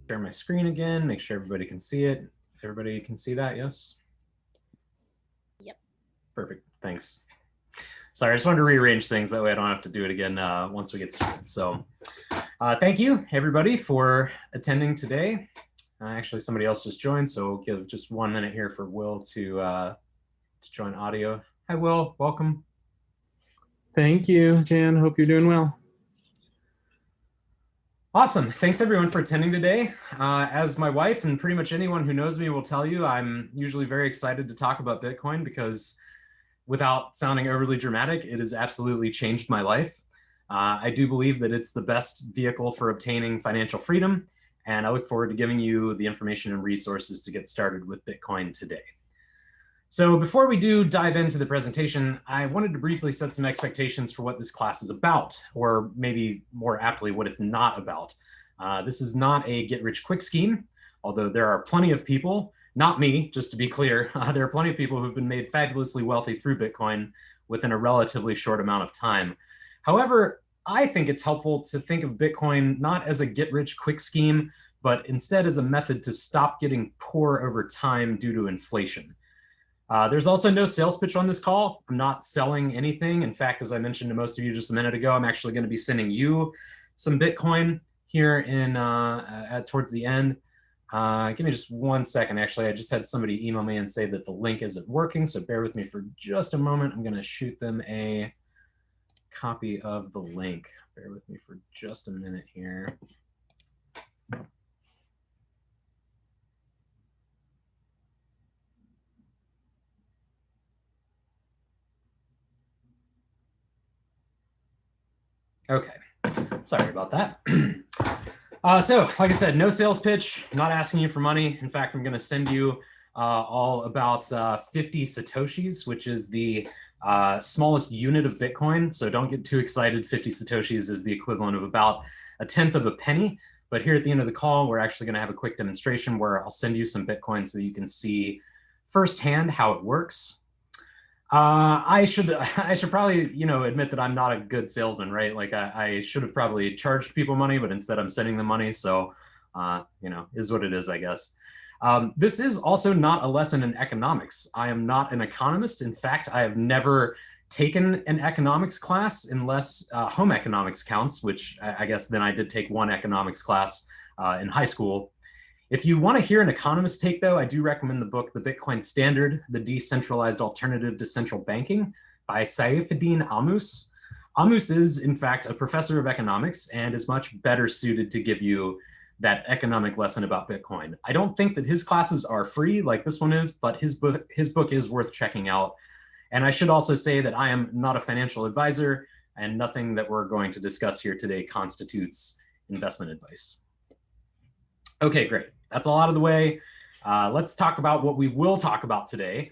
Share my screen again, make sure everybody can see it. Everybody can see that, yes? Yep. Perfect, thanks. Sorry, I just wanted to rearrange things, that way I don't have to do it again once we get started. So thank you, everybody, for attending today. Actually, somebody else just joined, so we'll give just 1 minute here for Will to join audio. Hi, Will, welcome. Thank you, Jan, hope you're doing well. Awesome. Thanks everyone for attending today. As my wife and pretty much anyone who knows me will tell you, I'm usually very excited to talk about Bitcoin because without sounding overly dramatic, it has absolutely changed my life. I do believe that it's the best vehicle for obtaining financial freedom, and I look forward to giving you the information and resources to get started with Bitcoin today. So before we do dive into the presentation, I wanted to briefly set some expectations for what this class is about, or maybe more aptly, what it's not about. This is not a get-rich-quick scheme, although there are plenty of people, not me, just to be clear, there are plenty of people who've been made fabulously wealthy through Bitcoin within a relatively short amount of time. However, I think it's helpful to think of Bitcoin not as a get-rich-quick scheme, but instead as a method to stop getting poor over time due to inflation. There's also no sales pitch on this call. I'm not selling anything. In fact, as I mentioned to most of you just a minute ago, I'm actually going to be sending you some Bitcoin here in towards the end. Give me just 1 second. Actually, I just had somebody email me and say that the link isn't working, so bear with me for just a moment. I'm going to shoot them a copy of the link. Bear with me for just a minute here. Okay, sorry about that. So, like I said, no sales pitch, not asking you for money. In fact, I'm going to send you all about 50 Satoshis, which is the smallest unit of Bitcoin. So don't get too excited. 50 Satoshis is the equivalent of about 1/10 of a penny. But here at the end of the call, we're actually going to have a quick demonstration where I'll send you some Bitcoin so that you can see firsthand how it works. I should probably, admit that I'm not a good salesman, right? Like I should have probably charged people money, but instead I'm sending them money. So, is what it is, I guess. This is also not a lesson in economics. I am not an economist. In fact, I have never taken an economics class unless home economics counts, which I guess then I did take one economics class in high school. If you want to hear an economist take, though, I do recommend the book, The Bitcoin Standard, The Decentralized Alternative to Central Banking by Saifedean Ammous. Ammous is, in fact, a professor of economics and is much better suited to give you that economic lesson about Bitcoin. I don't think that his classes are free like this one is, but his book is worth checking out. And I should also say that I am not a financial advisor, and nothing that we're going to discuss here today constitutes investment advice. Okay, great. That's all out of the way. Let's talk about what we will talk about today.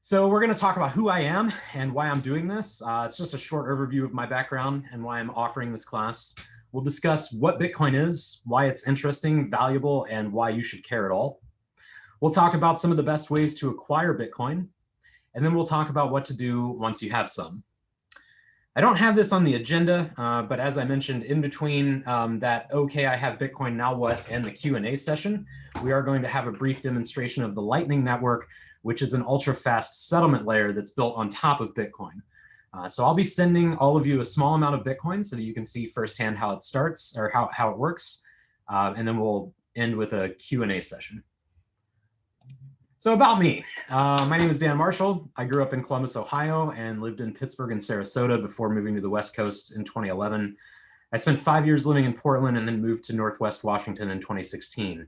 So we're going to talk about who I am and why I'm doing this. It's just a short overview of my background and why I'm offering this class. We'll discuss what Bitcoin is, why it's interesting, valuable, and why you should care at all. We'll talk about some of the best ways to acquire Bitcoin. and then we'll talk about what to do once you have some. I don't have this on the agenda, but as I mentioned, in between that, okay, I have Bitcoin, now what, and the Q&A session, we are going to have a brief demonstration of the Lightning Network, which is an ultra-fast settlement layer that's built on top of Bitcoin. So I'll be sending all of you a small amount of Bitcoin so that you can see firsthand how it starts or how it works. And then we'll end with a Q&A session. So about me, my name is Dan Marshall. I grew up in Columbus, Ohio, and lived in Pittsburgh and Sarasota before moving to the West Coast in 2011. I spent 5 years living in Portland and then moved to Northwest Washington in 2016.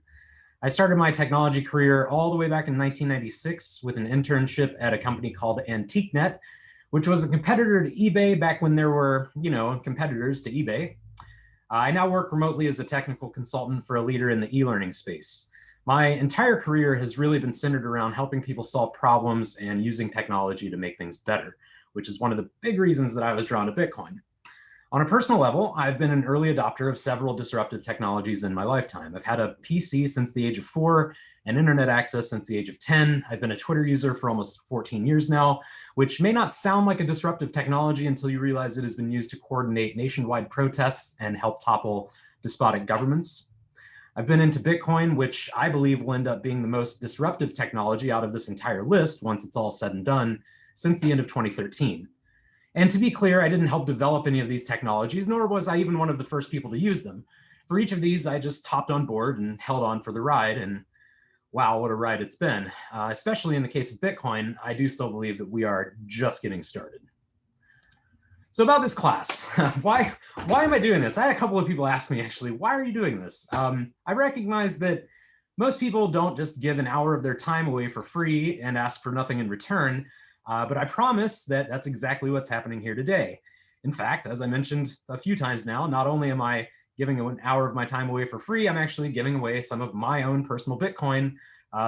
I started my technology career all the way back in 1996 with an internship at a company called AntiqueNet, which was a competitor to eBay back when there were, competitors to eBay. I now work remotely as a technical consultant for a leader in the e-learning space. My entire career has really been centered around helping people solve problems and using technology to make things better, which is one of the big reasons that I was drawn to Bitcoin. On a personal level, I've been an early adopter of several disruptive technologies in my lifetime. I've had a PC since the age of 4 and internet access since the age of 10. I've been a Twitter user for almost 14 years now, which may not sound like a disruptive technology until you realize it has been used to coordinate nationwide protests and help topple despotic governments. I've been into Bitcoin, which I believe will end up being the most disruptive technology out of this entire list once it's all said and done, since the end of 2013. And to be clear, I didn't help develop any of these technologies, nor was I even one of the first people to use them. For each of these, I just hopped on board and held on for the ride, and wow, what a ride it's been. Especially in the case of Bitcoin, I do still believe that we are just getting started. So about this class, why am I doing this? I had a couple of people ask me, actually, why are you doing this? I recognize that most people don't just give an hour of their time away for free and ask for nothing in return, but I promise that that's exactly what's happening here today. In fact, as I mentioned a few times now, not only am I giving an hour of my time away for free, I'm actually giving away some of my own personal Bitcoin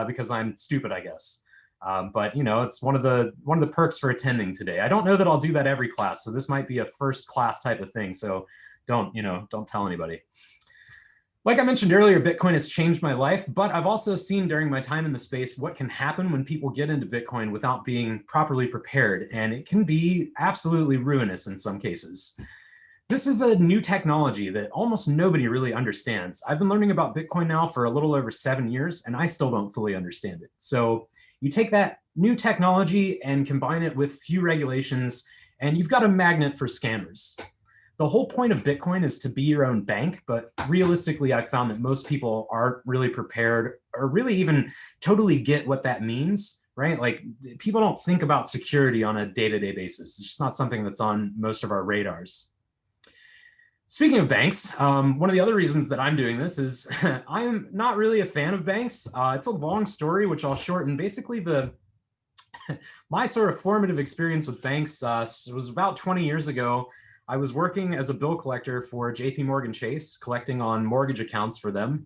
because I'm stupid, I guess. But it's one of the perks for attending today. I don't know that I'll do that every class, so this might be a first class type of thing. So don't tell anybody. Like I mentioned earlier, Bitcoin has changed my life, but I've also seen during my time in the space what can happen when people get into Bitcoin without being properly prepared, and it can be absolutely ruinous in some cases. This is a new technology that almost nobody really understands. I've been learning about Bitcoin now for a little over 7 years, and I still don't fully understand it. So you take that new technology and combine it with few regulations, and you've got a magnet for scammers. The whole point of Bitcoin is to be your own bank, but realistically, I've found that most people aren't really prepared or really even totally get what that means, right? Like, people don't think about security on a day-to-day basis. It's just not something that's on most of our radars. Speaking of banks, one of the other reasons that I'm doing this is I'm not really a fan of banks. It's a long story, which I'll shorten. Basically, my sort of formative experience with banks was about 20 years ago. I was working as a bill collector for JP Morgan Chase, collecting on mortgage accounts for them,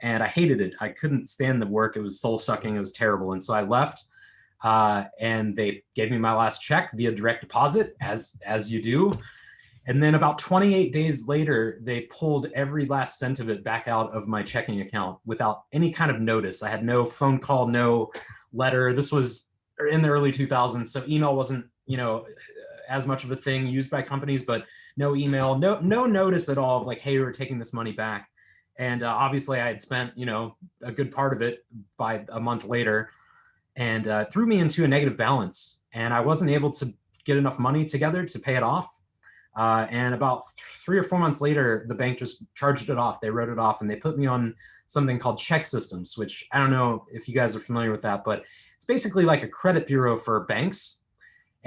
and I hated it. I couldn't stand the work. It was soul-sucking. It was terrible. And so I left, and they gave me my last check via direct deposit, as you do. And then about 28 days later, they pulled every last cent of it back out of my checking account without any kind of notice. I had no phone call, no letter. This was in the early 2000s, so email wasn't, as much of a thing used by companies, but no email, no notice at all of like, hey, we're taking this money back. And obviously I had spent, a good part of it by a month later, and threw me into a negative balance. And I wasn't able to get enough money together to pay it off. And about 3 or 4 months later, the bank just charged it off. They wrote it off, and they put me on something called check systems, which I don't know if you guys are familiar with that, but it's basically like a credit bureau for banks.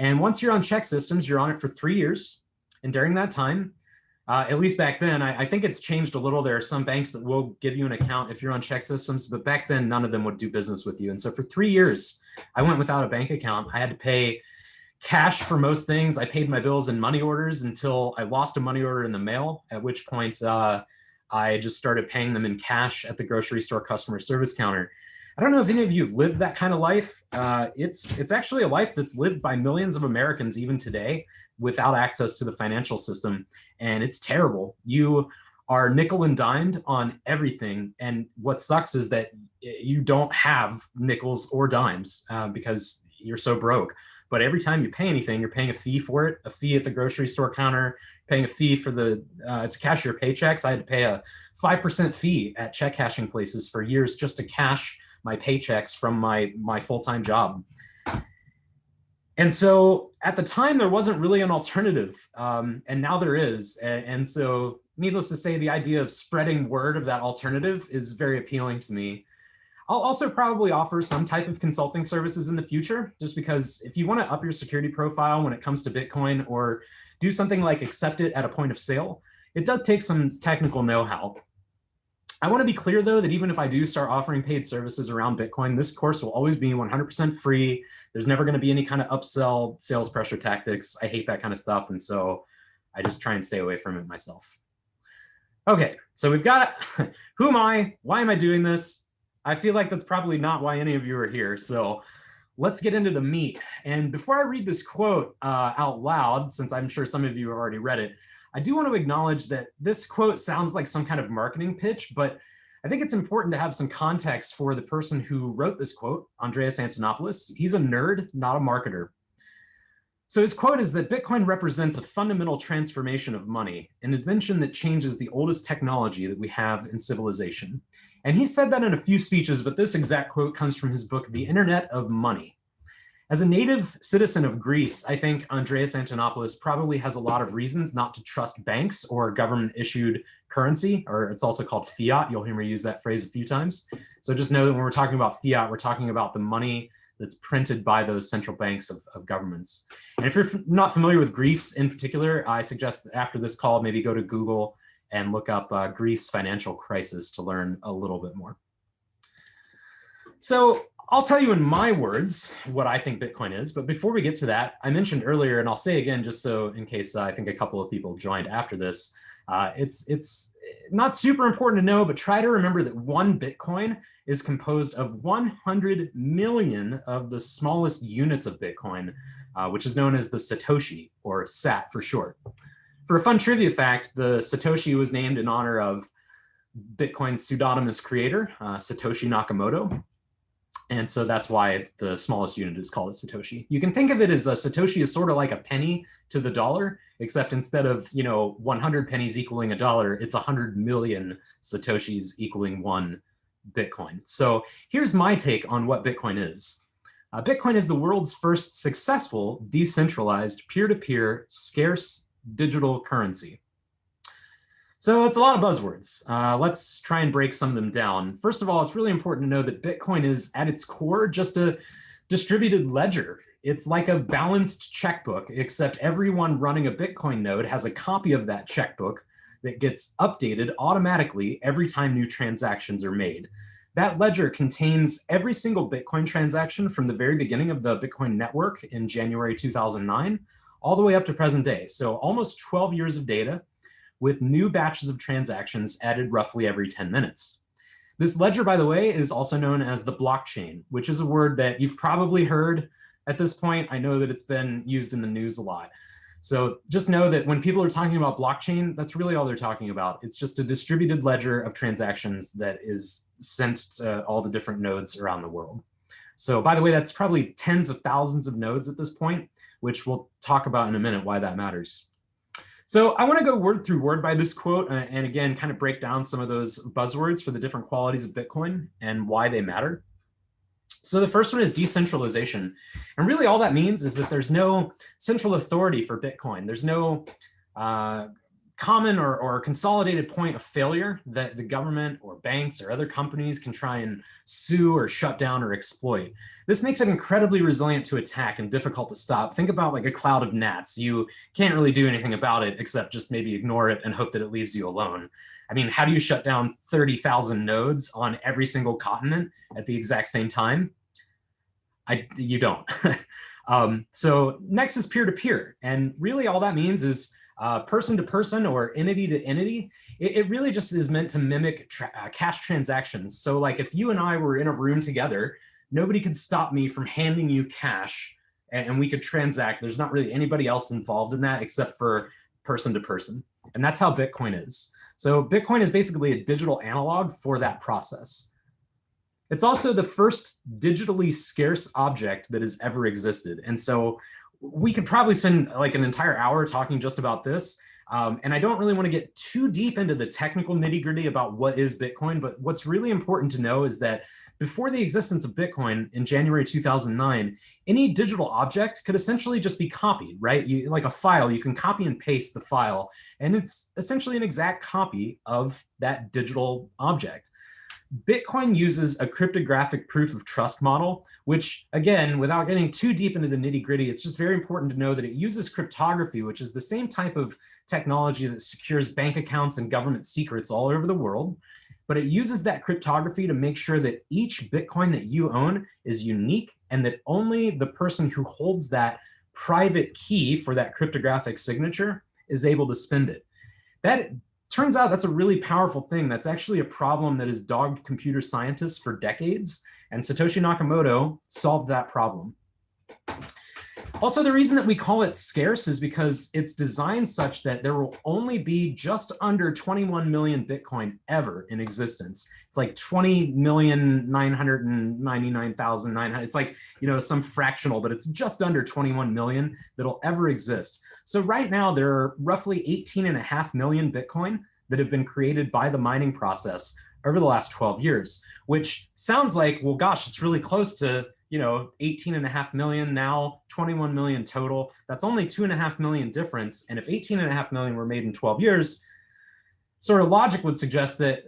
And once you're on check systems, you're on it for 3 years. And during that time, at least back then, I think it's changed a little. There are some banks that will give you an account if you're on check systems, but back then, none of them would do business with you. And so for 3 years, I went without a bank account. I had to pay cash for most things. I paid my bills in money orders until I lost a money order in the mail, at which point I just started paying them in cash at the grocery store customer service counter. I don't know if any of you have lived that kind of life. It's actually a life that's lived by millions of Americans even today without access to the financial system, and it's terrible. You are nickel and dimed on everything, and what sucks is that you don't have nickels or dimes because you're so broke. But every time you pay anything, you're paying a fee for it, a fee at the grocery store counter, paying a fee for the to cash your paychecks. I had to pay a 5% fee at check cashing places for years just to cash my paychecks from my full-time job. And so at the time, there wasn't really an alternative, and now there is. And so needless to say, the idea of spreading word of that alternative is very appealing to me. I'll also probably offer some type of consulting services in the future, just because if you want to up your security profile when it comes to Bitcoin or do something like accept it at a point of sale, it does take some technical know-how. I want to be clear, though, that even if I do start offering paid services around Bitcoin, this course will always be 100% free. There's never going to be any kind of upsell sales pressure tactics. I hate that kind of stuff. And so I just try and stay away from it myself. Okay, so we've got who am I? Why am I doing this? I feel like that's probably not why any of you are here. So let's get into the meat. And before I read this quote out loud, since I'm sure some of you have already read it, I do want to acknowledge that this quote sounds like some kind of marketing pitch, but I think it's important to have some context for the person who wrote this quote, Andreas Antonopoulos. He's a nerd, not a marketer. So his quote is that Bitcoin represents a fundamental transformation of money, an invention that changes the oldest technology that we have in civilization. And he said that in a few speeches, but this exact quote comes from his book, The Internet of Money. As a native citizen of Greece, I think Andreas Antonopoulos probably has a lot of reasons not to trust banks or government-issued currency, or it's also called fiat. You'll hear me use that phrase a few times. So just know that when we're talking about fiat, we're talking about the money that's printed by those central banks of governments. And if you're not familiar with Greece in particular, I suggest that after this call, maybe go to Google and look up Greece financial crisis to learn a little bit more. So I'll tell you in my words what I think Bitcoin is, but before we get to that, I mentioned earlier, and I'll say again, just so in case I think a couple of people joined after this, it's not super important to know, but try to remember that one Bitcoin is composed of 100 million of the smallest units of Bitcoin, which is known as the Satoshi, or SAT for short. For a fun trivia fact, the Satoshi was named in honor of Bitcoin's pseudonymous creator, Satoshi Nakamoto. And so that's why the smallest unit is called a Satoshi. You can think of it as a Satoshi is sort of like a penny to the dollar, except instead of 100 pennies equaling a dollar, it's 100 million Satoshis equaling one Bitcoin. So here's my take on what Bitcoin is. Bitcoin is the world's first successful, decentralized, peer-to-peer, scarce digital currency. So it's a lot of buzzwords. Let's try and break some of them down. First of all, it's really important to know that Bitcoin is at its core just a distributed ledger. It's like a balanced checkbook, except everyone running a Bitcoin node has a copy of that checkbook that gets updated automatically every time new transactions are made. That ledger contains every single Bitcoin transaction from the very beginning of the Bitcoin network in January 2009, all the way up to present day. So almost 12 years of data, with new batches of transactions added roughly every 10 minutes. This ledger, by the way, is also known as the blockchain, which is a word that you've probably heard at this point. I know that it's been used in the news a lot. So just know that when people are talking about blockchain, that's really all they're talking about. It's just a distributed ledger of transactions that is sent to all the different nodes around the world. So by the way, that's probably tens of thousands of nodes at this point, which we'll talk about in a minute why that matters. So I want to go word through word by this quote and again, kind of break down some of those buzzwords for the different qualities of Bitcoin and why they matter. So the first one is decentralization. And really all that means is that there's no central authority for Bitcoin. There's no common or consolidated point of failure that the government or banks or other companies can try and sue or shut down or exploit. This makes it incredibly resilient to attack and difficult to stop. Think about like a cloud of gnats. You can't really do anything about it except just maybe ignore it and hope that it leaves you alone. I mean, how do you shut down 30,000 nodes on every single continent at the exact same time? You don't. So next is peer-to-peer. And really all that means is person to person or entity to entity. It really just is meant to mimic cash transactions. So like if you and I were in a room together, nobody could stop me from handing you cash and we could transact. There's not really anybody else involved in that except for person to person. And that's how Bitcoin is. So Bitcoin is basically a digital analog for that process. It's also the first digitally scarce object that has ever existed. And so we could probably spend like an entire hour talking just about this. And I don't really want to get too deep into the technical nitty-gritty about what is Bitcoin, but what's really important to know is that before the existence of Bitcoin in January 2009, any digital object could essentially just be copied, right? Like a file, you can copy and paste the file, and it's essentially an exact copy of that digital object. Bitcoin uses a cryptographic proof of trust model, which, again, without getting too deep into the nitty-gritty, it's just very important to know that it uses cryptography, which is the same type of technology that secures bank accounts and government secrets all over the world. But it uses that cryptography to make sure that each Bitcoin that you own is unique and that only the person who holds that private key for that cryptographic signature is able to spend it. That turns out that's a really powerful thing. That's actually a problem that has dogged computer scientists for decades, and Satoshi Nakamoto solved that problem. Also, the reason that we call it scarce is because it's designed such that there will only be just under 21 million Bitcoin ever in existence. It's like 20,999,900. It's like, some fractional, but it's just under 21 million that'll ever exist. So right now there are roughly 18.5 million Bitcoin that have been created by the mining process over the last 12 years, which sounds like, well, gosh, it's really close to 18.5 million, now 21 million total. That's only 2.5 million difference. And if 18.5 million were made in 12 years, sort of logic would suggest that,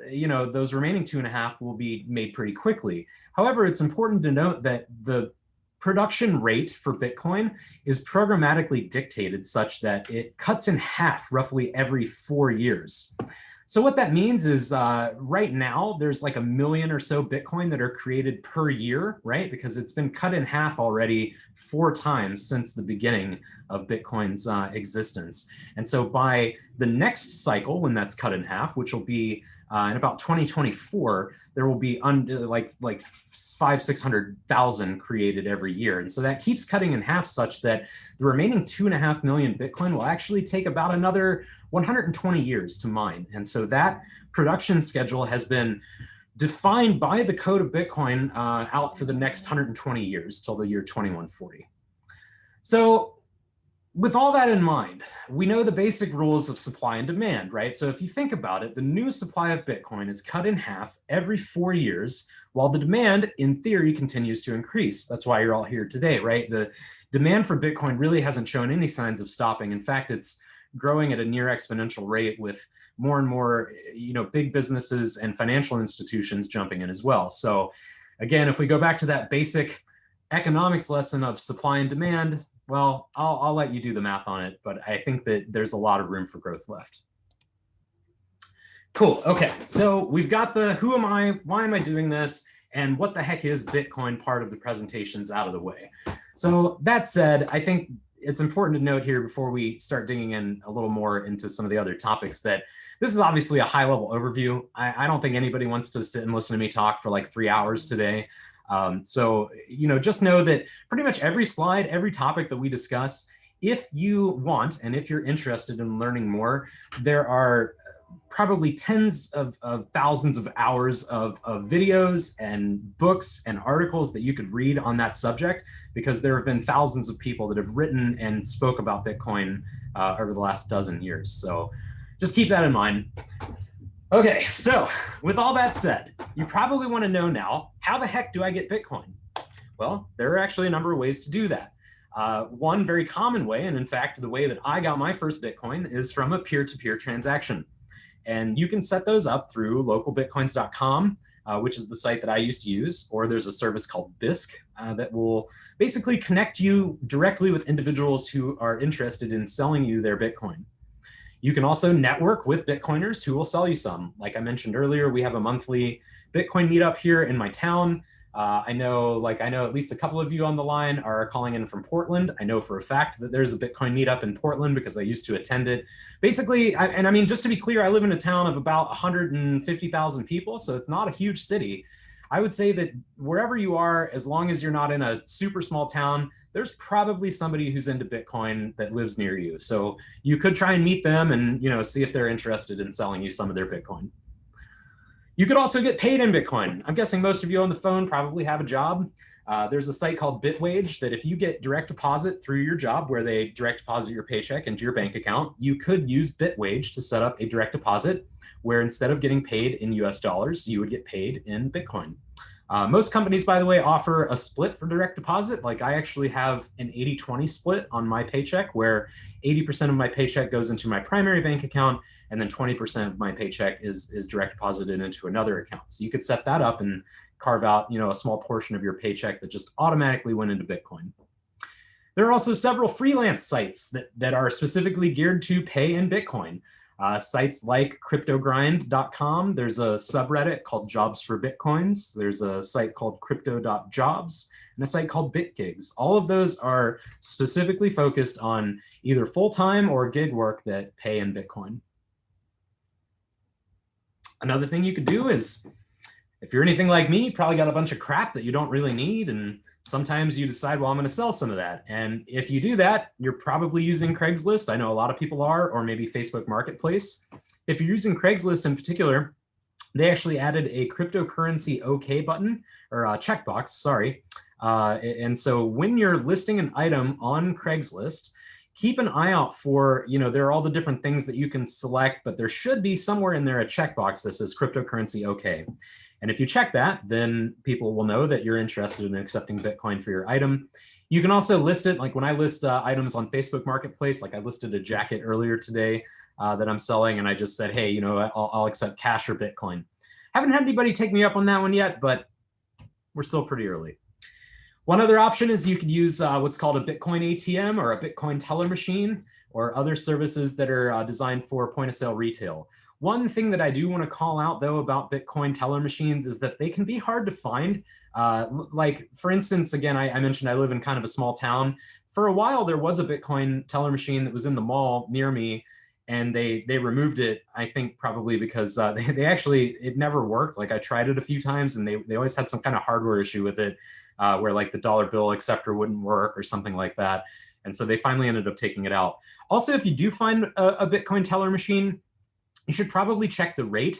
those remaining 2.5 will be made pretty quickly. However, it's important to note that the production rate for Bitcoin is programmatically dictated such that it cuts in half roughly every 4 years. So what that means is right now there's like 1 million or so Bitcoin that are created per year, right? Because it's been cut in half already 4 times since the beginning of Bitcoin's existence. And so by the next cycle, when that's cut in half, which will be in about 2024, there will be like 500,000-600,000 created every year. And so that keeps cutting in half such that the remaining 2.5 million Bitcoin will actually take about another 120 years to mine. And so that production schedule has been defined by the code of Bitcoin out for the next 120 years till the year 2140. So with all that in mind, we know the basic rules of supply and demand, right? So if you think about it, the new supply of Bitcoin is cut in half every 4 years, while the demand, in theory, continues to increase. That's why you're all here today, right? The demand for Bitcoin really hasn't shown any signs of stopping. In fact, it's growing at a near exponential rate with more and more, big businesses and financial institutions jumping in as well. So again, if we go back to that basic economics lesson of supply and demand, well, I'll let you do the math on it, but I think that there's a lot of room for growth left. Cool. Okay, so we've got the who am I, why am I doing this, and what the heck is Bitcoin part of the presentations out of the way. So that said, I think it's important to note here before we start digging in a little more into some of the other topics that this is obviously a high-level overview. I don't think anybody wants to sit and listen to me talk for like 3 hours today. So, just know that pretty much every slide, every topic that we discuss, if you want, and if you're interested in learning more, there are probably tens of thousands of hours of videos and books and articles that you could read on that subject, because there have been thousands of people that have written and spoke about Bitcoin over the last dozen years. So just keep that in mind. Okay, so with all that said, you probably want to know now, how the heck do I get Bitcoin? Well, there are actually a number of ways to do that. One very common way, and in fact, the way that I got my first Bitcoin, is from a peer-to-peer transaction. And you can set those up through localbitcoins.com, which is the site that I used to use, or there's a service called Bisq that will basically connect you directly with individuals who are interested in selling you their Bitcoin. You can also network with Bitcoiners who will sell you some. Like I mentioned earlier, we have a monthly Bitcoin meetup here in my town. I know at least a couple of you on the line are calling in from Portland. I know for a fact that there's a Bitcoin meetup in Portland because I used to attend it. Basically, I mean, just to be clear, I live in a town of about 150,000 people, so it's not a huge city. I would say that wherever you are, as long as you're not in a super small town, there's probably somebody who's into Bitcoin that lives near you. So you could try and meet them and see if they're interested in selling you some of their Bitcoin. You could also get paid in Bitcoin. I'm guessing most of you on the phone probably have a job. There's a site called Bitwage that if you get direct deposit through your job where they direct deposit your paycheck into your bank account, you could use Bitwage to set up a direct deposit where instead of getting paid in US dollars, you would get paid in Bitcoin. Most companies, by the way, offer a split for direct deposit. Like I actually have an 80-20 split on my paycheck where 80% of my paycheck goes into my primary bank account and then 20% of my paycheck is direct deposited into another account. So you could set that up and carve out, a small portion of your paycheck that just automatically went into Bitcoin. There are also several freelance sites that are specifically geared to pay in Bitcoin. Sites like cryptogrind.com. There's a subreddit called Jobs for Bitcoins. There's a site called crypto.jobs and a site called BitGigs. All of those are specifically focused on either full-time or gig work that pay in Bitcoin. Another thing you could do is, if you're anything like me, you probably got a bunch of crap that you don't really need, and sometimes you decide, well, I'm going to sell some of that. And if you do that, you're probably using Craigslist. I know a lot of people are, or maybe Facebook Marketplace. If you're using Craigslist in particular, they actually added a cryptocurrency OK button, or a checkbox, sorry. And so when you're listing an item on Craigslist, keep an eye out for, there are all the different things that you can select, but there should be somewhere in there a checkbox that says cryptocurrency OK. And if you check that, then people will know that you're interested in accepting Bitcoin for your item. You can also list it, like when I list items on Facebook Marketplace, like I listed a jacket earlier today that I'm selling, and I just said, hey, I'll accept cash or Bitcoin. Haven't had anybody take me up on that one yet, but we're still pretty early. One other option is you could use what's called a Bitcoin ATM or a Bitcoin teller machine or other services that are designed for point of sale retail. One thing that I do want to call out, though, about Bitcoin teller machines is that they can be hard to find. Like, for instance, again, I mentioned I live in kind of a small town. For a while, there was a Bitcoin teller machine that was in the mall near me, and they removed it, I think probably because they actually, it never worked. Like, I tried it a few times, and they always had some kind of hardware issue with it where, like, the dollar bill acceptor wouldn't work or something like that. And so they finally ended up taking it out. Also, if you do find a Bitcoin teller machine, you should probably check the rate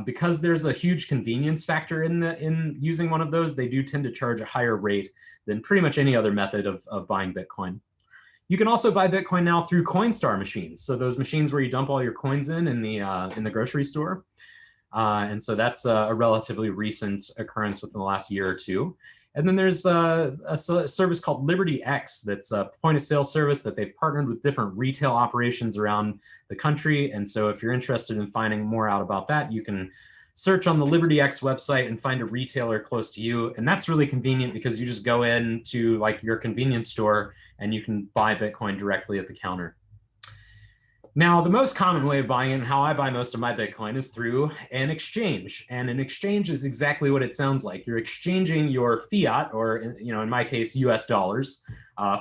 because there's a huge convenience factor in using one of those. They do tend to charge a higher rate than pretty much any other method of buying Bitcoin. You can also buy Bitcoin now through Coinstar machines. So those machines where you dump all your coins in the grocery store. And so that's a relatively recent occurrence within the last year or two. And then there's a service called Liberty X that's a point of sale service that they've partnered with different retail operations around the country. And so if you're interested in finding more out about that, you can search on the Liberty X website and find a retailer close to you. And that's really convenient because you just go into like your convenience store and you can buy Bitcoin directly at the counter. Now, the most common way of buying it and how I buy most of my Bitcoin is through an exchange. And an exchange is exactly what it sounds like. You're exchanging your fiat, or in my case, US dollars,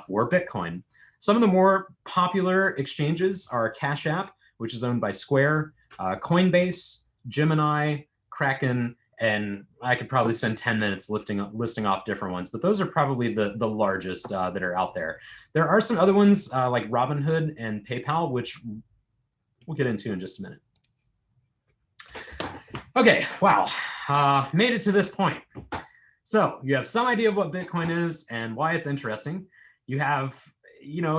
for Bitcoin. Some of the more popular exchanges are Cash App, which is owned by Square, Coinbase, Gemini, Kraken, and I could probably spend 10 minutes listing off different ones, but those are probably the largest that are out there. There are some other ones like Robinhood and PayPal, which we'll get into in just a minute. Okay, wow, made it to this point. So you have some idea of what Bitcoin is and why it's interesting. You have,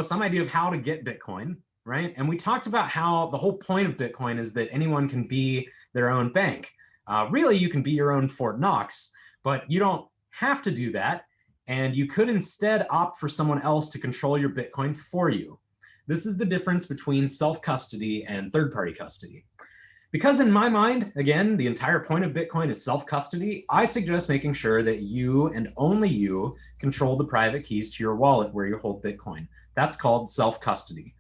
some idea of how to get Bitcoin, right? And we talked about how the whole point of Bitcoin is that anyone can be their own bank. Really, you can be your own Fort Knox, but you don't have to do that. And you could instead opt for someone else to control your Bitcoin for you. This is the difference between self-custody and third-party custody. Because in my mind, again, the entire point of Bitcoin is self-custody, I suggest making sure that you and only you control the private keys to your wallet where you hold Bitcoin. That's called self-custody.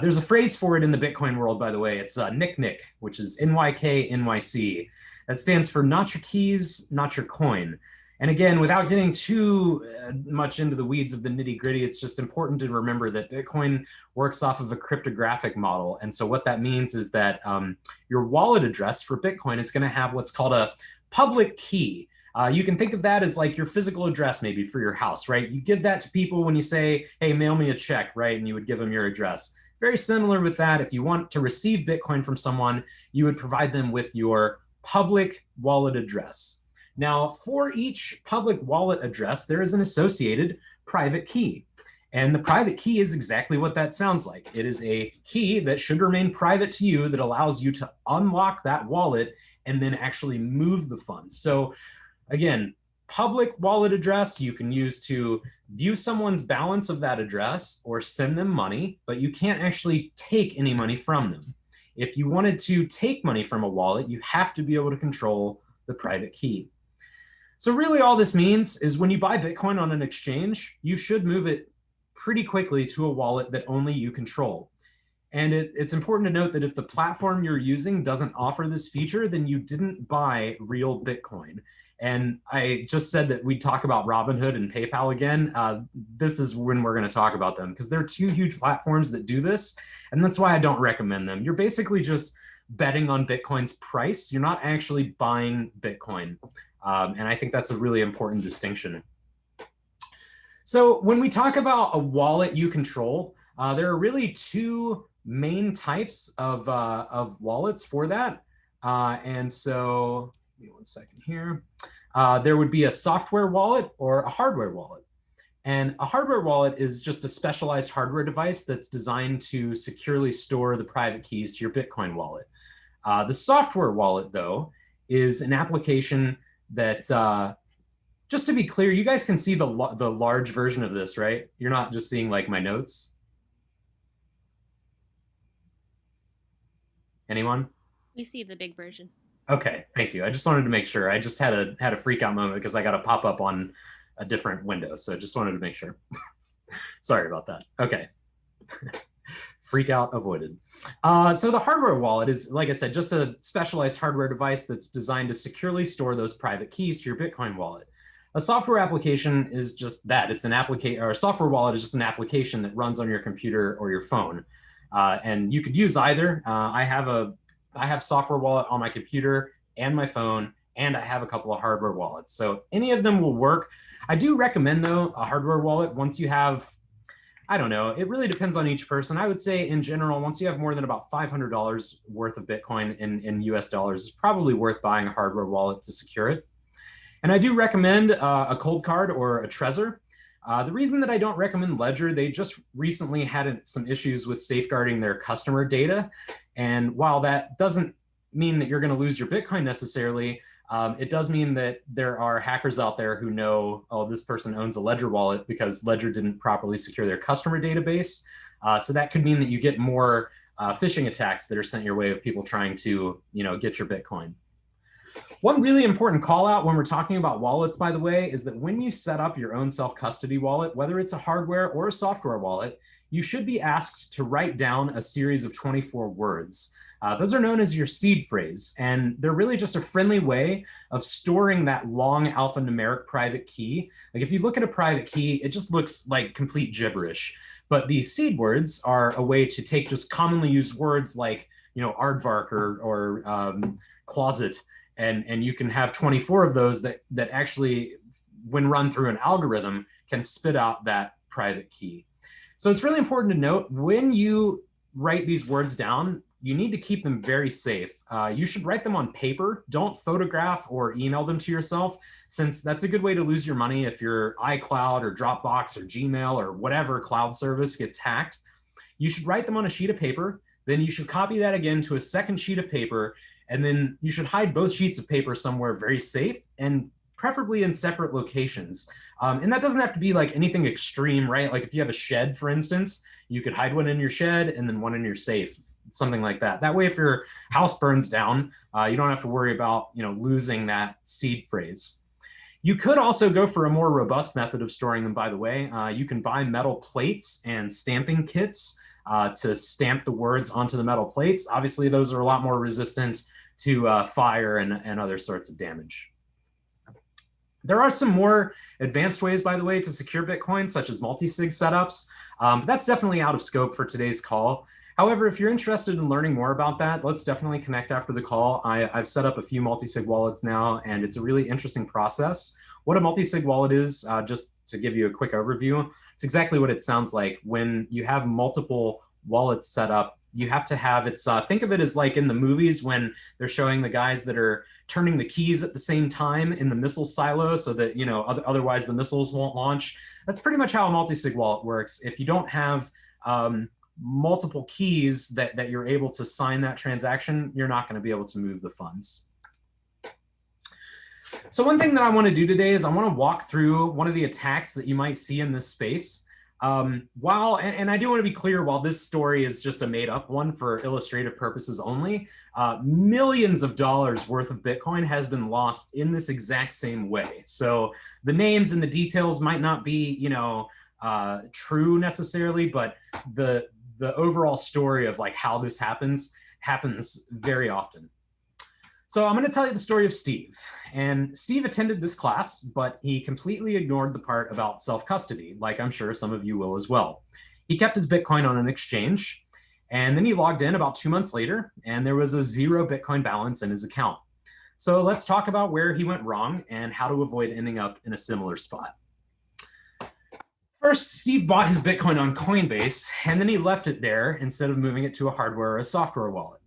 There's a phrase for it in the Bitcoin world, by the way. It's NYC, which is NYK, NYC. That stands for not your keys, not your coin. And again, without getting too much into the weeds of the nitty gritty, it's just important to remember that Bitcoin works off of a cryptographic model. And so what that means is that your wallet address for Bitcoin is going to have what's called a public key. You can think of that as like your physical address maybe for your house, right? You give that to people when you say, hey, mail me a check, right? And you would give them your address. Very similar with that. If you want to receive Bitcoin from someone, you would provide them with your public wallet address. Now, for each public wallet address, there is an associated private key. And the private key is exactly what that sounds like. It is a key that should remain private to you that allows you to unlock that wallet and then actually move the funds. So again, public wallet address you can use to view someone's balance of that address or send them money, but you can't actually take any money from them. If you wanted to take money from a wallet, you have to be able to control the private key. So really all this means is when you buy Bitcoin on an exchange, you should move it pretty quickly to a wallet that only you control. And it's important to note that if the platform you're using doesn't offer this feature, then you didn't buy real Bitcoin. And I just said that we'd talk about Robinhood and PayPal again. This is when we're going to talk about them because they're two huge platforms that do this. And that's why I don't recommend them. You're basically just betting on Bitcoin's price. You're not actually buying Bitcoin. And I think that's a really important distinction. So when we talk about a wallet you control, there are really two main types of wallets for that. And so, give me one second here. There would be a software wallet or a hardware wallet. And a hardware wallet is just a specialized hardware device that's designed to securely store the private keys to your Bitcoin wallet. The software wallet, though, is an application that, just to be clear, you guys can see the large version of this, right? You're not just seeing like my notes. Anyone? We see the big version. Okay, thank you. I just wanted to make sure. I just had a freak out moment because I got a pop up on a different window, so just wanted to make sure. Sorry about that. Okay. Freak out avoided. So the hardware wallet is, like I said, just a specialized hardware device that's designed to securely store those private keys to your Bitcoin wallet. A software application is just that. It's an application, or a software wallet is just an application that runs on your computer or your phone. And you could use either. I have software wallet on my computer and my phone, and I have a couple of hardware wallets. So any of them will work. I do recommend, though, a hardware wallet once you have, I don't know, it really depends on each person. I would say in general, once you have more than about $500 worth of Bitcoin in US dollars, it's probably worth buying a hardware wallet to secure it. And I do recommend a cold card or a Trezor. The reason that I don't recommend Ledger, they just recently had some issues with safeguarding their customer data. And while that doesn't mean that you're going to lose your Bitcoin necessarily, it does mean that there are hackers out there who know, oh, this person owns a Ledger wallet because Ledger didn't properly secure their customer database. So that could mean that you get more phishing attacks that are sent your way of people trying to, get your Bitcoin. One really important call out when we're talking about wallets, by the way, is that when you set up your own self-custody wallet, whether it's a hardware or a software wallet, you should be asked to write down a series of 24 words. Those are known as your seed phrase, and they're really just a friendly way of storing that long alphanumeric private key. Like if you look at a private key, it just looks like complete gibberish. But these seed words are a way to take just commonly used words like, aardvark or closet, and you can have 24 of those that actually, when run through an algorithm, can spit out that private key. So it's really important to note when you write these words down, you need to keep them very safe. You should write them on paper. Don't photograph or email them to yourself, since that's a good way to lose your money if your iCloud or Dropbox or Gmail or whatever cloud service gets hacked. You should write them on a sheet of paper. Then you should copy that again to a second sheet of paper. And then you should hide both sheets of paper somewhere very safe and preferably in separate locations. And that doesn't have to be like anything extreme, right? Like if you have a shed, for instance, you could hide one in your shed and then one in your safe, something like that. That way, if your house burns down, you don't have to worry about, losing that seed phrase. You could also go for a more robust method of storing them, by the way. You can buy metal plates and stamping kits to stamp the words onto the metal plates. Obviously, those are a lot more resistant to fire and other sorts of damage. There are some more advanced ways, by the way, to secure Bitcoin, such as multi-sig setups, but that's definitely out of scope for today's call. However, if you're interested in learning more about that, let's definitely connect after the call. I've set up a few multi-sig wallets now, and it's a really interesting process. What a multi-sig wallet is, just to give you a quick overview, it's exactly what it sounds like. When you have multiple wallets set up You have to have, it's, think of it as like in the movies when they're showing the guys that are turning the keys at the same time in the missile silo so that, you know, otherwise the missiles won't launch. That's pretty much how a multi-sig wallet works. If you don't have multiple keys that you're able to sign that transaction, you're not going to be able to move the funds. So one thing that I want to do today is I want to walk through one of the attacks that you might see in this space. And I do want to be clear, while this story is just a made up one for illustrative purposes only, millions of dollars worth of Bitcoin has been lost in this exact same way. So the names and the details might not be, you know, true necessarily, but the overall story of like how this happens very often. So I'm going to tell you the story of Steve. And Steve attended this class, but he completely ignored the part about self-custody, like I'm sure some of you will as well. He kept his Bitcoin on an exchange, and then he logged in about 2 months later, and there was a 0 Bitcoin balance in his account. So let's talk about where he went wrong and how to avoid ending up in a similar spot. First, Steve bought his Bitcoin on Coinbase, and then he left it there instead of moving it to a hardware or a software wallet.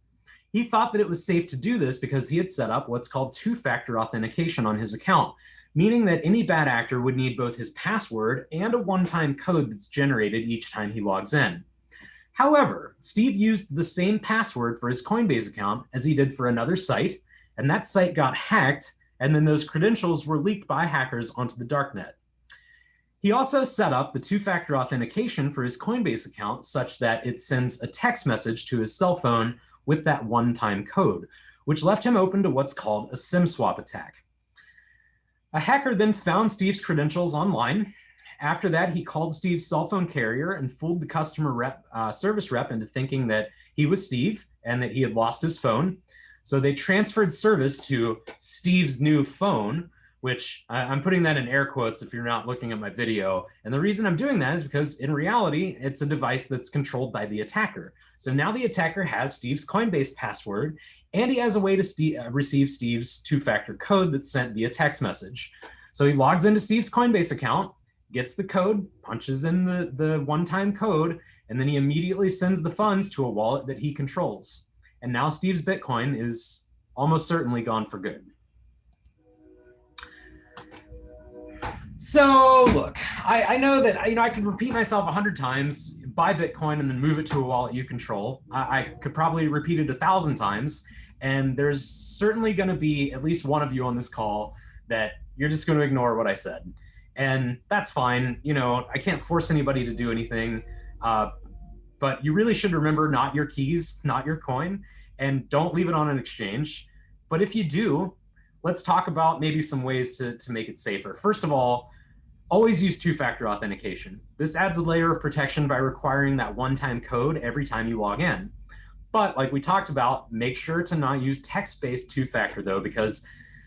He thought that it was safe to do this because he had set up what's called two-factor authentication on his account, meaning that any bad actor would need both his password and a one-time code that's generated each time he logs in. However, Steve used the same password for his Coinbase account as he did for another site, and that site got hacked, and then those credentials were leaked by hackers onto the darknet. He also set up the two-factor authentication for his Coinbase account such that it sends a text message to his cell phone with that one-time code, which left him open to what's called a SIM swap attack. A hacker then found Steve's credentials online. After that, he called Steve's cell phone carrier and fooled the customer service rep into thinking that he was Steve and that he had lost his phone. So they transferred service to Steve's new phone, which I'm putting that in air quotes if you're not looking at my video. And the reason I'm doing that is because in reality, it's a device that's controlled by the attacker. So now the attacker has Steve's Coinbase password, and he has a way to receive Steve's two-factor code that's sent via text message. So he logs into Steve's Coinbase account, gets the code, punches in the one-time code, and then he immediately sends the funds to a wallet that he controls. And now Steve's Bitcoin is almost certainly gone for good. So look, I know that I could repeat myself 100 times, buy Bitcoin and then move it to a wallet you control. I could probably repeat it 1,000 times, and there's certainly going to be at least one of you on this call that you're just going to ignore what I said, and that's fine. You know, I can't force anybody to do anything, but you really should remember not your keys, not your coin, and don't leave it on an exchange. But if you do, let's talk about maybe some ways to make it safer. First of all, always use two-factor authentication. This adds a layer of protection by requiring that one-time code every time you log in. But like we talked about, make sure to not use text-based two-factor though, because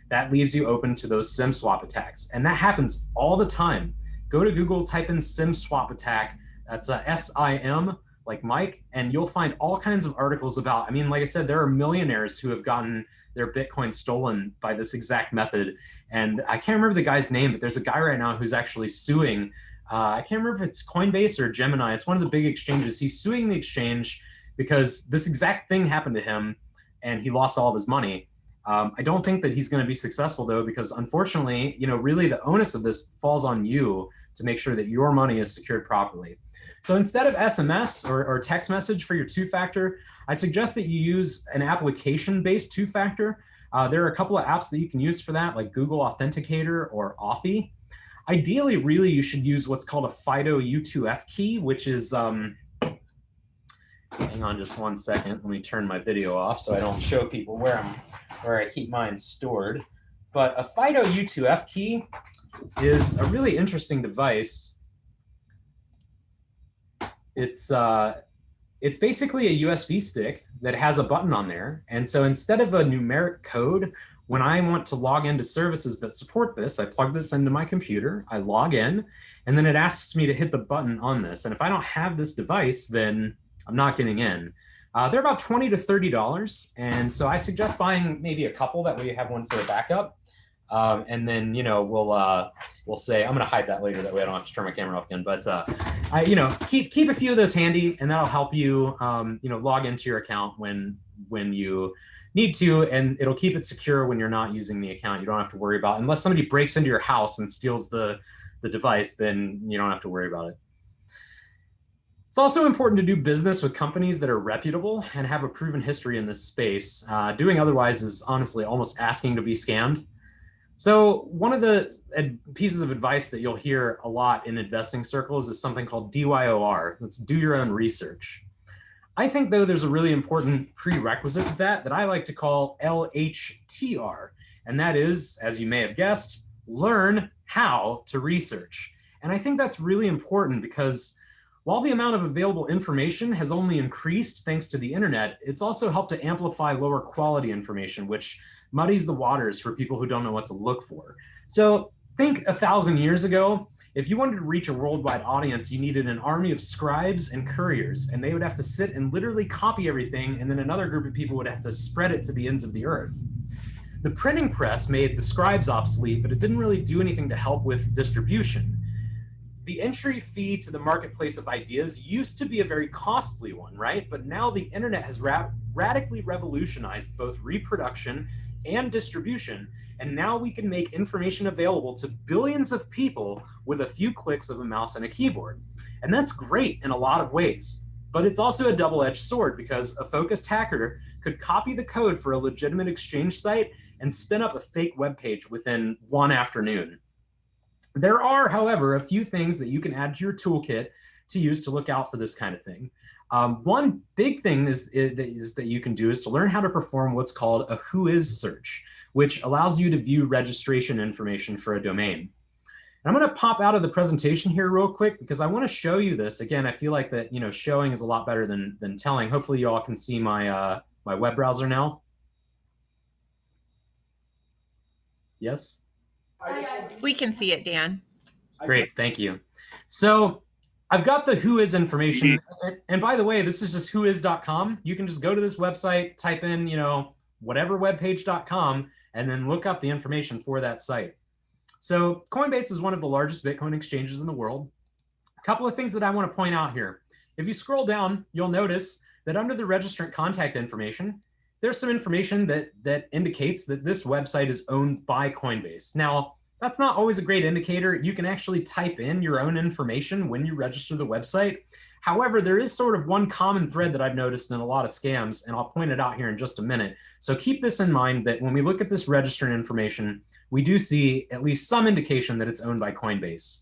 that leaves you open to those SIM swap attacks. And that happens all the time. Go to Google, type in SIM swap attack. That's S-I-M, like Mike, and you'll find all kinds of articles about, I mean, like I said, there are millionaires who have gotten their Bitcoin stolen by this exact method. And I can't remember the guy's name, but there's a guy right now who's actually suing. I can't remember if it's Coinbase or Gemini. It's one of the big exchanges. He's suing the exchange because this exact thing happened to him and he lost all of his money. I don't think that he's going to be successful though, because unfortunately, you know, really the onus of this falls on you to make sure that your money is secured properly. So instead of SMS or text message for your two-factor, I suggest that you use an application-based two-factor. There are a couple of apps that you can use for that, like Google Authenticator or Authy. Ideally, really, you should use what's called a FIDO U2F key, which is, hang on just one second. Let me turn my video off so I don't show people where I keep mine stored. But a FIDO U2F key is a really interesting device. It's basically a USB stick that has a button on there. And so instead of a numeric code, when I want to log into services that support this, I plug this into my computer, I log in, and then it asks me to hit the button on this. And if I don't have this device, then I'm not getting in. They're about $20 to $30. And so I suggest buying maybe a couple, that way you have one for a backup. And then, we'll say, I'm going to hide that later. That way I don't have to turn my camera off again. But keep a few of those handy, and that'll help you, log into your account when you need to, and it'll keep it secure when you're not using the account. You don't have to worry about, unless somebody breaks into your house and steals the device, then you don't have to worry about it. It's also important to do business with companies that are reputable and have a proven history in this space. Doing otherwise is honestly almost asking to be scammed. So one of the pieces of advice that you'll hear a lot in investing circles is something called DYOR. That's do your own research. I think, though, there's a really important prerequisite to that I like to call LHTR. And that is, as you may have guessed, learn how to research. And I think that's really important because while the amount of available information has only increased thanks to the internet, it's also helped to amplify lower quality information, which muddies the waters for people who don't know what to look for. So think 1,000 years ago, if you wanted to reach a worldwide audience, you needed an army of scribes and couriers, and they would have to sit and literally copy everything, and then another group of people would have to spread it to the ends of the earth. The printing press made the scribes obsolete, but it didn't really do anything to help with distribution. The entry fee to the marketplace of ideas used to be a very costly one, right? But now the internet has radically revolutionized both reproduction and distribution, and now we can make information available to billions of people with a few clicks of a mouse and a keyboard. And that's great in a lot of ways, but it's also a double-edged sword because a focused hacker could copy the code for a legitimate exchange site and spin up a fake web page within one afternoon. There are, however, a few things that you can add to your toolkit to use to look out for this kind of thing. One big thing is that you can do is to learn how to perform what's called a whois search, which allows you to view registration information for a domain. And I'm going to pop out of the presentation here real quick because I want to show you this. Again, I feel like that showing is a lot better than telling. Hopefully you all can see my my web browser now. Yes? We can see it, Dan. Great, thank you. So I've got the whois information. And by the way, this is just whois.com. You can just go to this website, type in, whatever webpage.com, and then look up the information for that site. So Coinbase is one of the largest Bitcoin exchanges in the world. A couple of things that I want to point out here. If you scroll down, you'll notice that under the registrant contact information, there's some information that indicates that this website is owned by Coinbase. Now, that's not always a great indicator. You can actually type in your own information when you register the website. However, there is sort of one common thread that I've noticed in a lot of scams, and I'll point it out here in just a minute. So keep this in mind that when we look at this registrant information, we do see at least some indication that it's owned by Coinbase.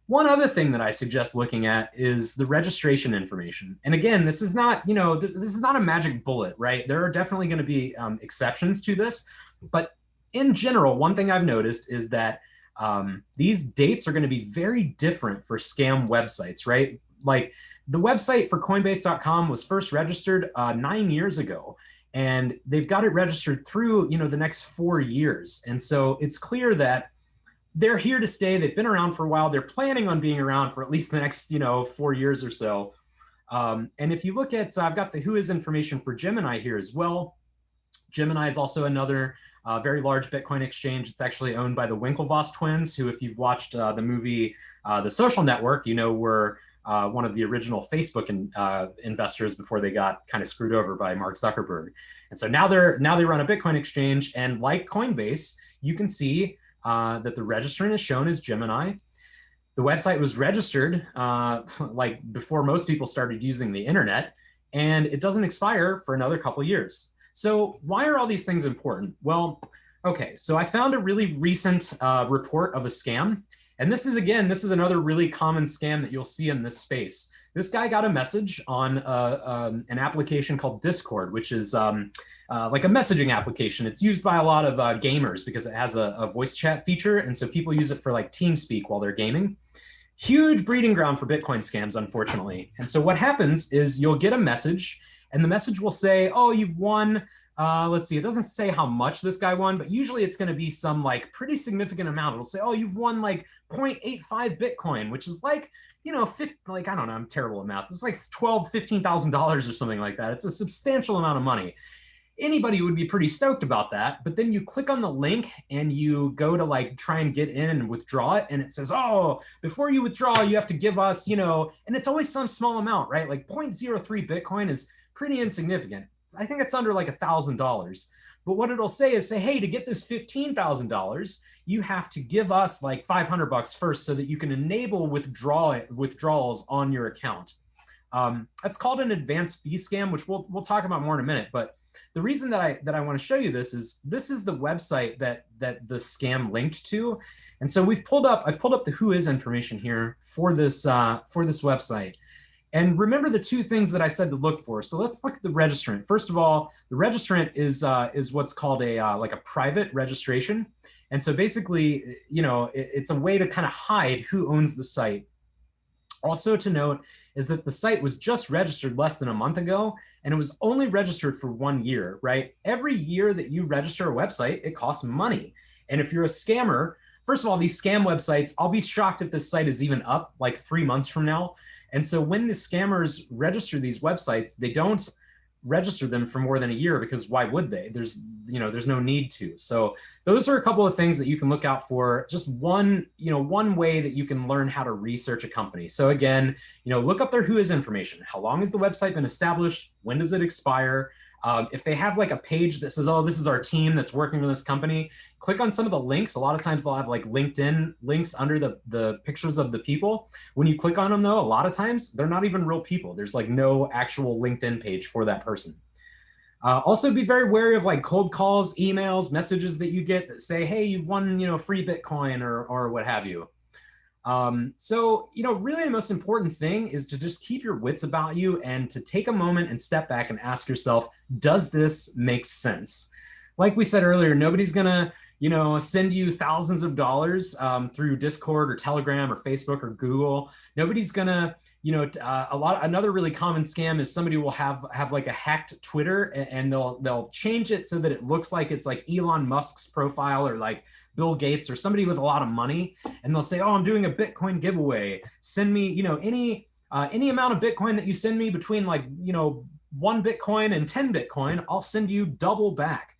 One other thing that I suggest looking at is the registration information. And again, this is not, this is not a magic bullet, right? There are definitely going to be exceptions to this, but in general, one thing I've noticed is that these dates are going to be very different for scam websites, right? Like the website for Coinbase.com was first registered 9 years ago, and they've got it registered through, the next 4 years. And so it's clear that they're here to stay. They've been around for a while. They're planning on being around for at least the next, 4 years or so. And if you look at, I've got the whois information for Gemini here as well. Gemini is also another very large Bitcoin exchange. It's actually owned by the Winklevoss twins, who, if you've watched the movie The Social Network, were one of the original Facebook investors before they got kind of screwed over by Mark Zuckerberg. And so now they run a Bitcoin exchange, and like Coinbase, you can see that the registrant is shown as Gemini. The website was registered like before most people started using the internet, and it doesn't expire for another couple years. So why are all these things important? Well, okay, so I found a really recent report of a scam. And this is another really common scam that you'll see in this space. This guy got a message on an application called Discord, which is like a messaging application. It's used by a lot of gamers because it has a voice chat feature. And so people use it for like TeamSpeak while they're gaming. Huge breeding ground for Bitcoin scams, unfortunately. And so what happens is you'll get a message, and the message will say, oh, you've won. Let's see, it doesn't say how much this guy won, but usually it's going to be some like pretty significant amount. It'll say, oh, you've won like 0.85 Bitcoin, which is like, I don't know, I'm terrible at math. It's like $12,000, $15,000 or something like that. It's a substantial amount of money. anybody would be pretty stoked about that. But then you click on the link and you go to like try and get in and withdraw it. And it says, oh, before you withdraw, you have to give us, you know, and it's always some small amount, right? Like 0.03 Bitcoin is pretty insignificant. I think it's under like $1,000. But what it'll say is, hey, to get this $15,000, you have to give us like $500 first so that you can enable withdrawals on your account. That's called an advanced fee scam, which we'll talk about more in a minute. But the reason that I want to show you this is the website that the scam linked to, and so I've pulled up the who is information here for this website. And remember the two things that I said to look for. So let's look at the registrant. First of all, the registrant is what's called like a private registration. And so basically, you know, it's a way to kind of hide who owns the site. Also to note is that the site was just registered less than a month ago, and it was only registered for 1 year, right? Every year that you register a website, it costs money. And if you're a scammer, first of all, these scam websites, I'll be shocked if this site is even up like 3 months from now. And so when the scammers register these websites, they don't register them for more than a year, because why would they? There's no need to. So those are a couple of things that you can look out for. Just one way that you can learn how to research a company. So again, look up their who is information. How long has the website been established? When does it expire? If they have like a page that says, oh, this is our team that's working on this company, click on some of the links. A lot of times they'll have like LinkedIn links under the pictures of the people. When you click on them though, a lot of times they're not even real people. There's like no actual LinkedIn page for that person. Also be very wary of like cold calls, emails, messages that you get that say, hey, you've won, free Bitcoin or what have you. So, really the most important thing is to just keep your wits about you and to take a moment and step back and ask yourself, does this make sense? Like we said earlier, nobody's gonna, send you thousands of dollars through Discord or Telegram or Facebook or Google. Nobody's gonna, another really common scam is somebody will have like a hacked Twitter, and they'll change it so that it looks like it's like Elon Musk's profile or like Bill Gates or somebody with a lot of money, and they'll say, oh, I'm doing a Bitcoin giveaway. Send me, any amount of Bitcoin that you send me between like, 1 Bitcoin and 10 Bitcoin, I'll send you double back.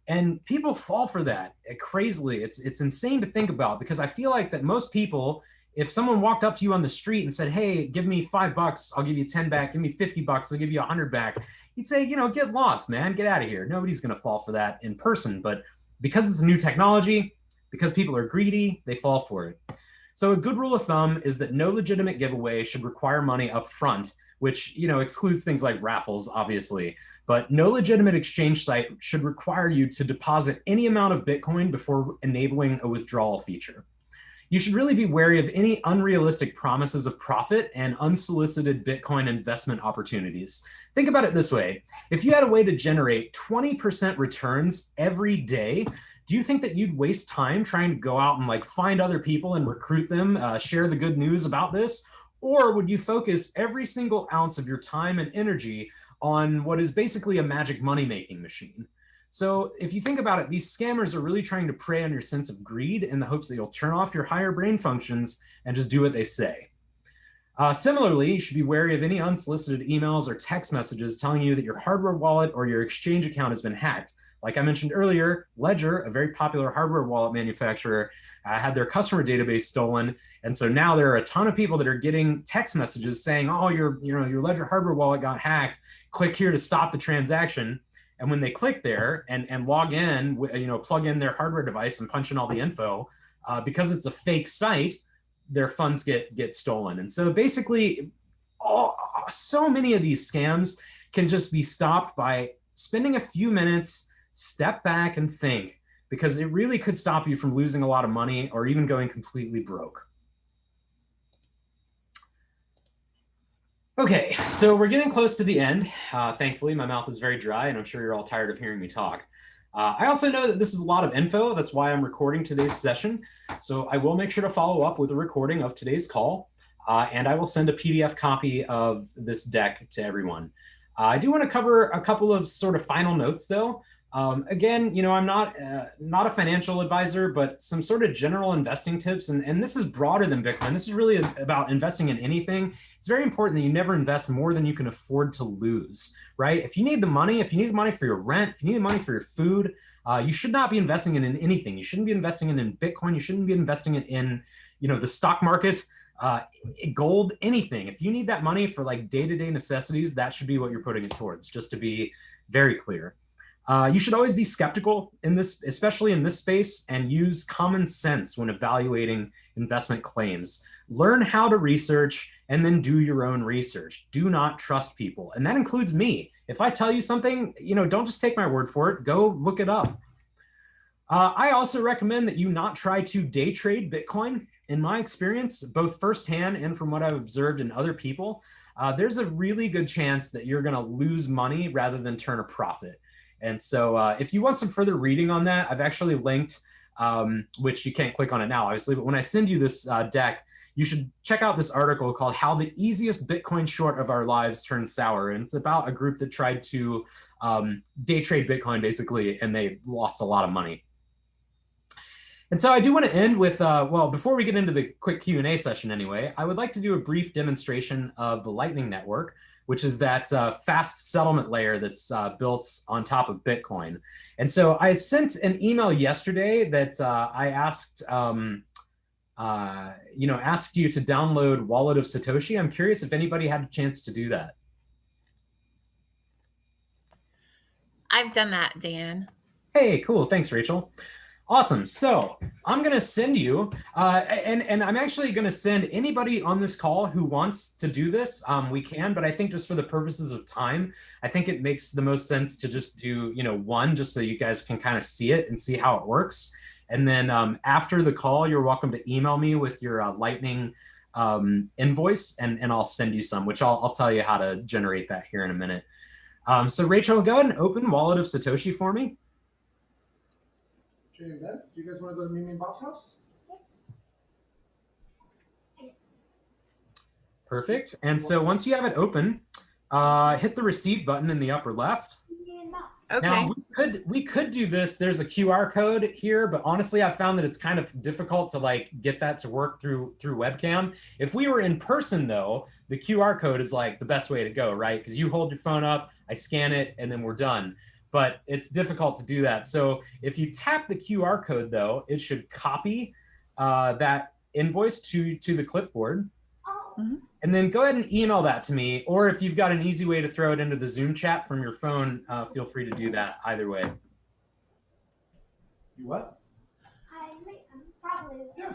And people fall for that crazily. It's insane to think about, because I feel like that most people, if someone walked up to you on the street and said, hey, give me $5, I'll give you 10 back, give me $50, I'll give you 100 back, you'd say, get lost, man, get out of here. Nobody's gonna fall for that in person, but because it's a new technology, because people are greedy, they fall for it. So a good rule of thumb is that no legitimate giveaway should require money up front, which excludes things like raffles, obviously. But no legitimate exchange site should require you to deposit any amount of Bitcoin before enabling a withdrawal feature. You should really be wary of any unrealistic promises of profit and unsolicited Bitcoin investment opportunities. Think about it this way. If you had a way to generate 20% returns every day, do you think that you'd waste time trying to go out and like find other people and recruit them, share the good news about this? Or would you focus every single ounce of your time and energy on what is basically a magic money-making machine? So if you think about it, these scammers are really trying to prey on your sense of greed in the hopes that you'll turn off your higher brain functions and just do what they say. Similarly, you should be wary of any unsolicited emails or text messages telling you that your hardware wallet or your exchange account has been hacked. Like I mentioned earlier, Ledger, a very popular hardware wallet manufacturer, had their customer database stolen. And so now there are a ton of people that are getting text messages saying, oh, your Ledger hardware wallet got hacked. Click here to stop the transaction. And when they click there and log in, plug in their hardware device and punch in all the info, because it's a fake site, their funds get stolen. And so basically, so many of these scams can just be stopped by spending a few minutes, step back and think, because it really could stop you from losing a lot of money or even going completely broke. Okay, so we're getting close to the end. Thankfully, my mouth is very dry, and I'm sure you're all tired of hearing me talk. I also know that this is a lot of info. That's why I'm recording today's session. So I will make sure to follow up with a recording of today's call, and I will send a PDF copy of this deck to everyone. I do want to cover a couple of sort of final notes, though. Again, I'm not a financial advisor, but some sort of general investing tips. And this is broader than Bitcoin. This is really about investing in anything. It's very important that you never invest more than you can afford to lose, right? If you need the money for your rent, if you need the money for your food, you should not be investing in anything. You shouldn't be investing in Bitcoin. You shouldn't be investing in the stock market, gold, anything. If you need that money for like day-to-day necessities, that should be what you're putting it towards, just to be very clear. You should always be skeptical in this, especially in this space, and use common sense when evaluating investment claims. Learn how to research and then do your own research. Do not trust people. And that includes me. If I tell you something, don't just take my word for it. Go look it up. I also recommend that you not try to day trade Bitcoin. In my experience, both firsthand and from what I've observed in other people, there's a really good chance that you're going to lose money rather than turn a profit. And so if you want some further reading on that, I've actually linked, which you can't click on it now, obviously, but when I send you this deck, you should check out this article called How the Easiest Bitcoin Short of Our Lives Turned Sour. And it's about a group that tried to day trade Bitcoin, basically, and they lost a lot of money. And so I do want to end with, well, before we get into the quick Q&A session anyway, I would like to do a brief demonstration of the Lightning Network, which is that fast settlement layer that's built on top of Bitcoin. And so I sent an email yesterday that I asked, asked you to download Wallet of Satoshi. I'm curious if anybody had a chance to do that. I've done that, Dan. Hey, cool. Thanks, Rachel. Awesome. So I'm going to send you, and I'm actually going to send anybody on this call who wants to do this. We can, but I think just for the purposes of time, I think it makes the most sense to just do, one, just so you guys can kind of see it and see how it works. And then after the call, you're welcome to email me with your Lightning invoice, and I'll send you some, which I'll tell you how to generate that here in a minute. So Rachel, go ahead and open Wallet of Satoshi for me. Okay, then, do you guys want to go to Mimi and Bob's house? Perfect. And so once you have it open, hit the receive button in the upper left. Okay. Now we could do this. There's a QR code here, but honestly, I found that it's kind of difficult to like get that to work through webcam. If we were in person though, the QR code is like the best way to go, right? Because you hold your phone up, I scan it, and then we're done. But it's difficult to do that. So if you tap the QR code though, it should copy that invoice to the clipboard. Mm-hmm. And then go ahead and email that to me. Or if you've got an easy way to throw it into the Zoom chat from your phone, feel free to do that either way. You what? Probably. Yeah.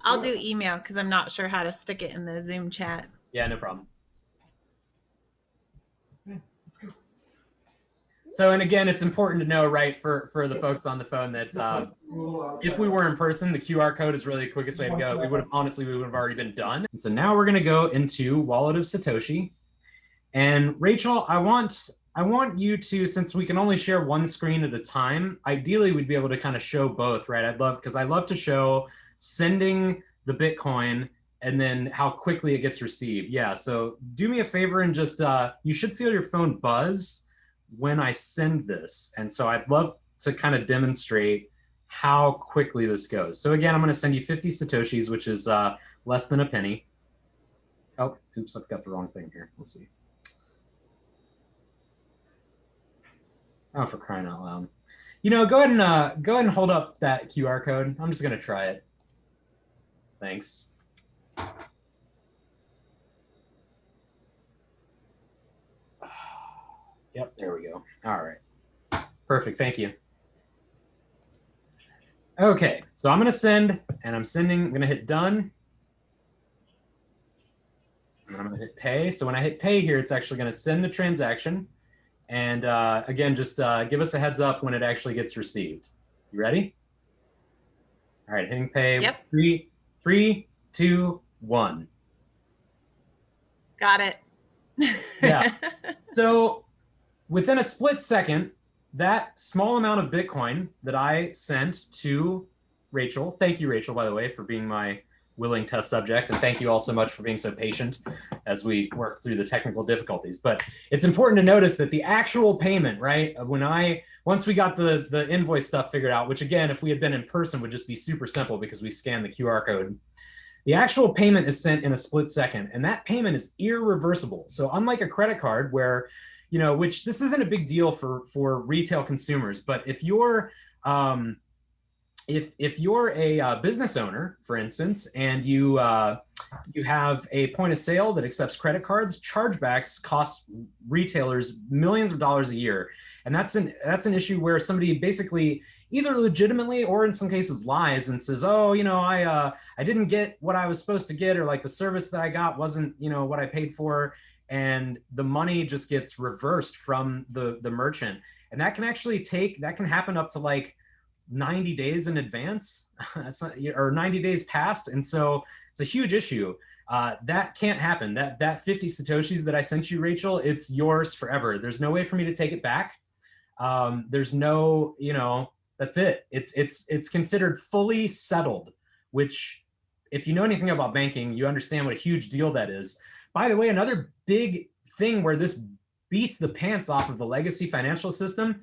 I'll do email because I'm not sure how to stick it in the Zoom chat. Yeah, no problem. Okay, let's go. So, and again, it's important to know, right, for the folks on the phone that if we were in person, the QR code is really the quickest way to go. We would have already been done. And so now we're going to go into Wallet of Satoshi. And Rachel, I want you to, since we can only share one screen at a time, ideally we'd be able to kind of show both, right? Because I love to show sending the Bitcoin and then how quickly it gets received. Yeah, so do me a favor and just, you should feel your phone buzz when I send this. And so I'd love to kind of demonstrate how quickly this goes. So again, I'm going to send you 50 Satoshis, which is less than a penny. Oh, oops, I've got the wrong thing here. We'll see. Oh, for crying out loud. Go ahead and hold up that QR code. I'm just going to try it. Thanks. Yep, there we go. All right. Perfect. Thank you. Okay, so I'm going to send, and I'm going to hit done. And I'm going to hit pay. So when I hit pay here, it's actually going to send the transaction. And again, just give us a heads up when it actually gets received. You ready? All right, hitting pay. Yep. 3, 2, 1. Got it. Yeah. So within a split second, that small amount of Bitcoin that I sent to Rachel, thank you, Rachel, by the way, for being my willing test subject. And thank you all so much for being so patient as we work through the technical difficulties. But it's important to notice that the actual payment, right? Once we got the invoice stuff figured out, which again, if we had been in person would just be super simple because we scan the QR code. The actual payment is sent in a split second, and that payment is irreversible. So unlike a credit card where, which this isn't a big deal for retail consumers, but if you're if you're a business owner, for instance, and you have a point of sale that accepts credit cards, chargebacks cost retailers millions of dollars a year, and that's an issue where somebody basically either legitimately or in some cases lies and says, oh, I didn't get what I was supposed to get, or like the service that I got wasn't what I paid for, and the money just gets reversed from the merchant, and that can happen up to like 90 days in advance or 90 days past. And so it's a huge issue. That can't happen. That 50 Satoshis that I sent you, Rachel, it's yours forever. There's no way for me to take it back. There's no, that's it. It's considered fully settled, which if you know anything about banking, you understand what a huge deal that is. By the way, another big thing where this beats the pants off of the legacy financial system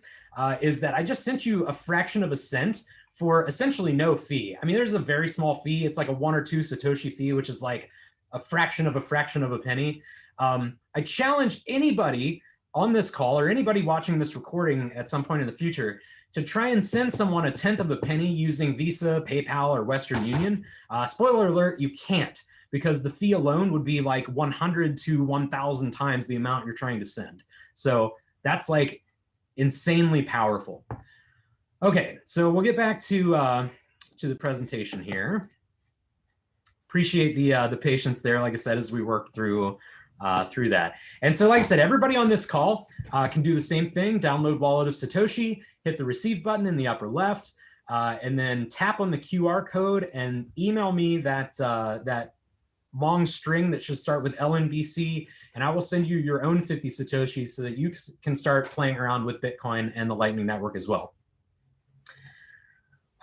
is that I just sent you a fraction of a cent for essentially no fee. I mean, there's a very small fee. It's like a 1 or 2 Satoshi fee, which is like a fraction of a penny. I challenge anybody on this call or anybody watching this recording at some point in the future to try and send someone a tenth of a penny using Visa, PayPal, or Western Union. Spoiler alert, you can't, because the fee alone would be like 100 to 1,000 times the amount you're trying to send. So that's like insanely powerful. Okay, so we'll get back to the presentation here. Appreciate the patience there, like I said, as we work through that. And so, like I said, everybody on this call can do the same thing: download Wallet of Satoshi, hit the receive button in the upper left, and then tap on the QR code and email me that long string that should start with LNBC, and I will send you your own 50 Satoshis so that you can start playing around with Bitcoin and the Lightning Network as well.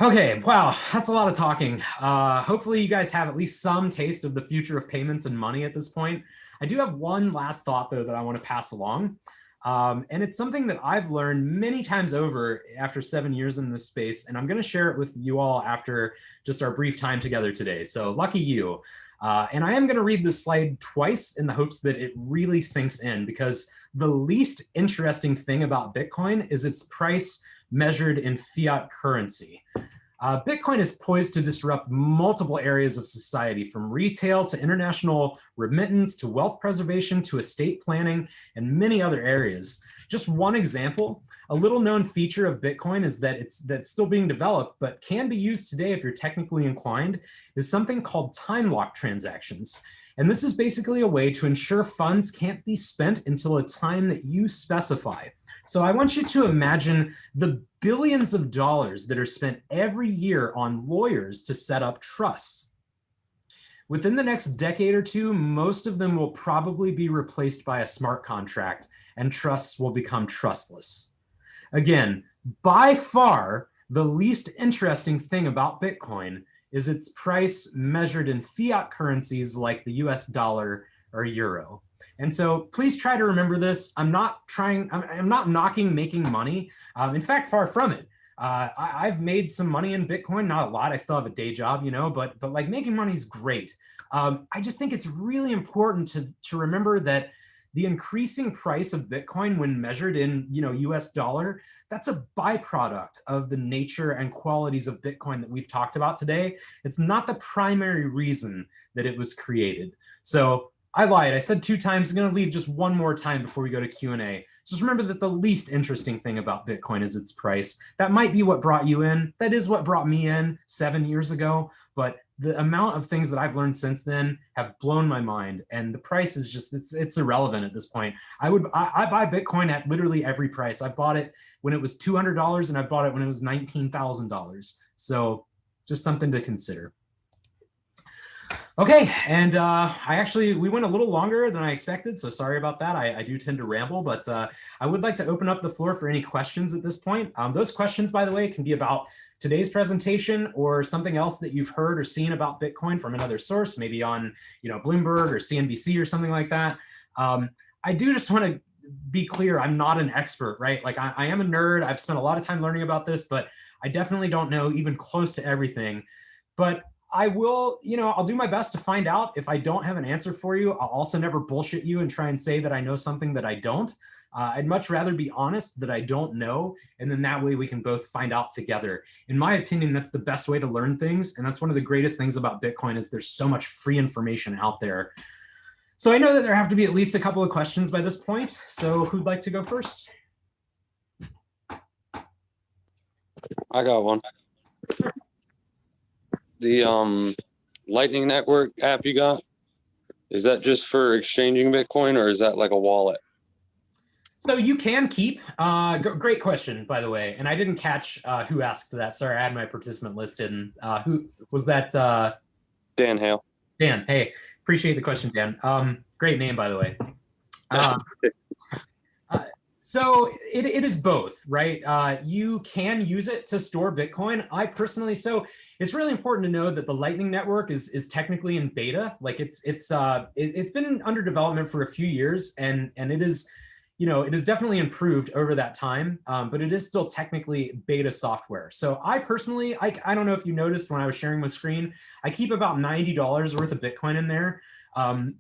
Okay, wow, that's a lot of talking. Hopefully you guys have at least some taste of the future of payments and money at this point. I do have one last thought, though, that I want to pass along. And it's something that I've learned many times over after 7 years in this space, and I'm going to share it with you all after just our brief time together today. So lucky you. And I am going to read this slide twice in the hopes that it really sinks in, because the least interesting thing about Bitcoin is its price measured in fiat currency. Bitcoin is poised to disrupt multiple areas of society, from retail to international remittance to wealth preservation to estate planning and many other areas. Just one example, a little known feature of Bitcoin is that that's still being developed, but can be used today if you're technically inclined, is something called time lock transactions. And this is basically a way to ensure funds can't be spent until a time that you specify. So I want you to imagine the billions of dollars that are spent every year on lawyers to set up trusts. Within the next decade or two, most of them will probably be replaced by a smart contract, and trusts will become trustless. Again, by far, the least interesting thing about Bitcoin is its price measured in fiat currencies like the US dollar or euro. And so please try to remember this. I'm not knocking making money. In fact, far from it. I've made some money in Bitcoin, not a lot. I still have a day job, but like making money is great. I just think it's really important to remember that the increasing price of Bitcoin when measured in US dollar, that's a byproduct of the nature and qualities of Bitcoin that we've talked about today. It's not the primary reason that it was created. So I lied. I said 2 times. I'm going to leave just one more time before we go to Q&A. Just remember that the least interesting thing about Bitcoin is its price. That might be what brought you in. That is what brought me in 7 years ago. But the amount of things that I've learned since then have blown my mind. And the price is just, it's irrelevant at this point. I buy Bitcoin at literally every price. I bought it when it was $200 and I bought it when it was $19,000. So just something to consider. Okay, and we went a little longer than I expected, so sorry about that. I do tend to ramble, but I would like to open up the floor for any questions at this point. Those questions, by the way, can be about today's presentation or something else that you've heard or seen about Bitcoin from another source, maybe on Bloomberg or CNBC or something like that. I do just want to be clear, I'm not an expert, right? Like I am a nerd. I've spent a lot of time learning about this, but I definitely don't know even close to everything. But I will, I'll do my best to find out. If I don't have an answer for you, I'll also never bullshit you and try and say that I know something that I don't. I'd much rather be honest that I don't know, and then that way we can both find out together. In my opinion, that's the best way to learn things, and that's one of the greatest things about Bitcoin is there's so much free information out there. So I know that there have to be at least a couple of questions by this point. So who'd like to go first? I got one. The Lightning Network app you got, is that just for exchanging Bitcoin, or is that like a wallet? So you can keep, great question, by the way. And I didn't catch who asked that. Sorry, I had my participant list hidden. Who was that? Dan Hale. Dan, hey, appreciate the question, Dan. Great name, by the way. So it is both, right? You can use it to store Bitcoin. I personally, so it's really important to know that the Lightning Network is technically in beta. Like it's been under development for a few years, and it is, it is definitely improved over that time, but it is still technically beta software. So I personally, I don't know if you noticed when I was sharing my screen, I keep about $90 worth of Bitcoin in there,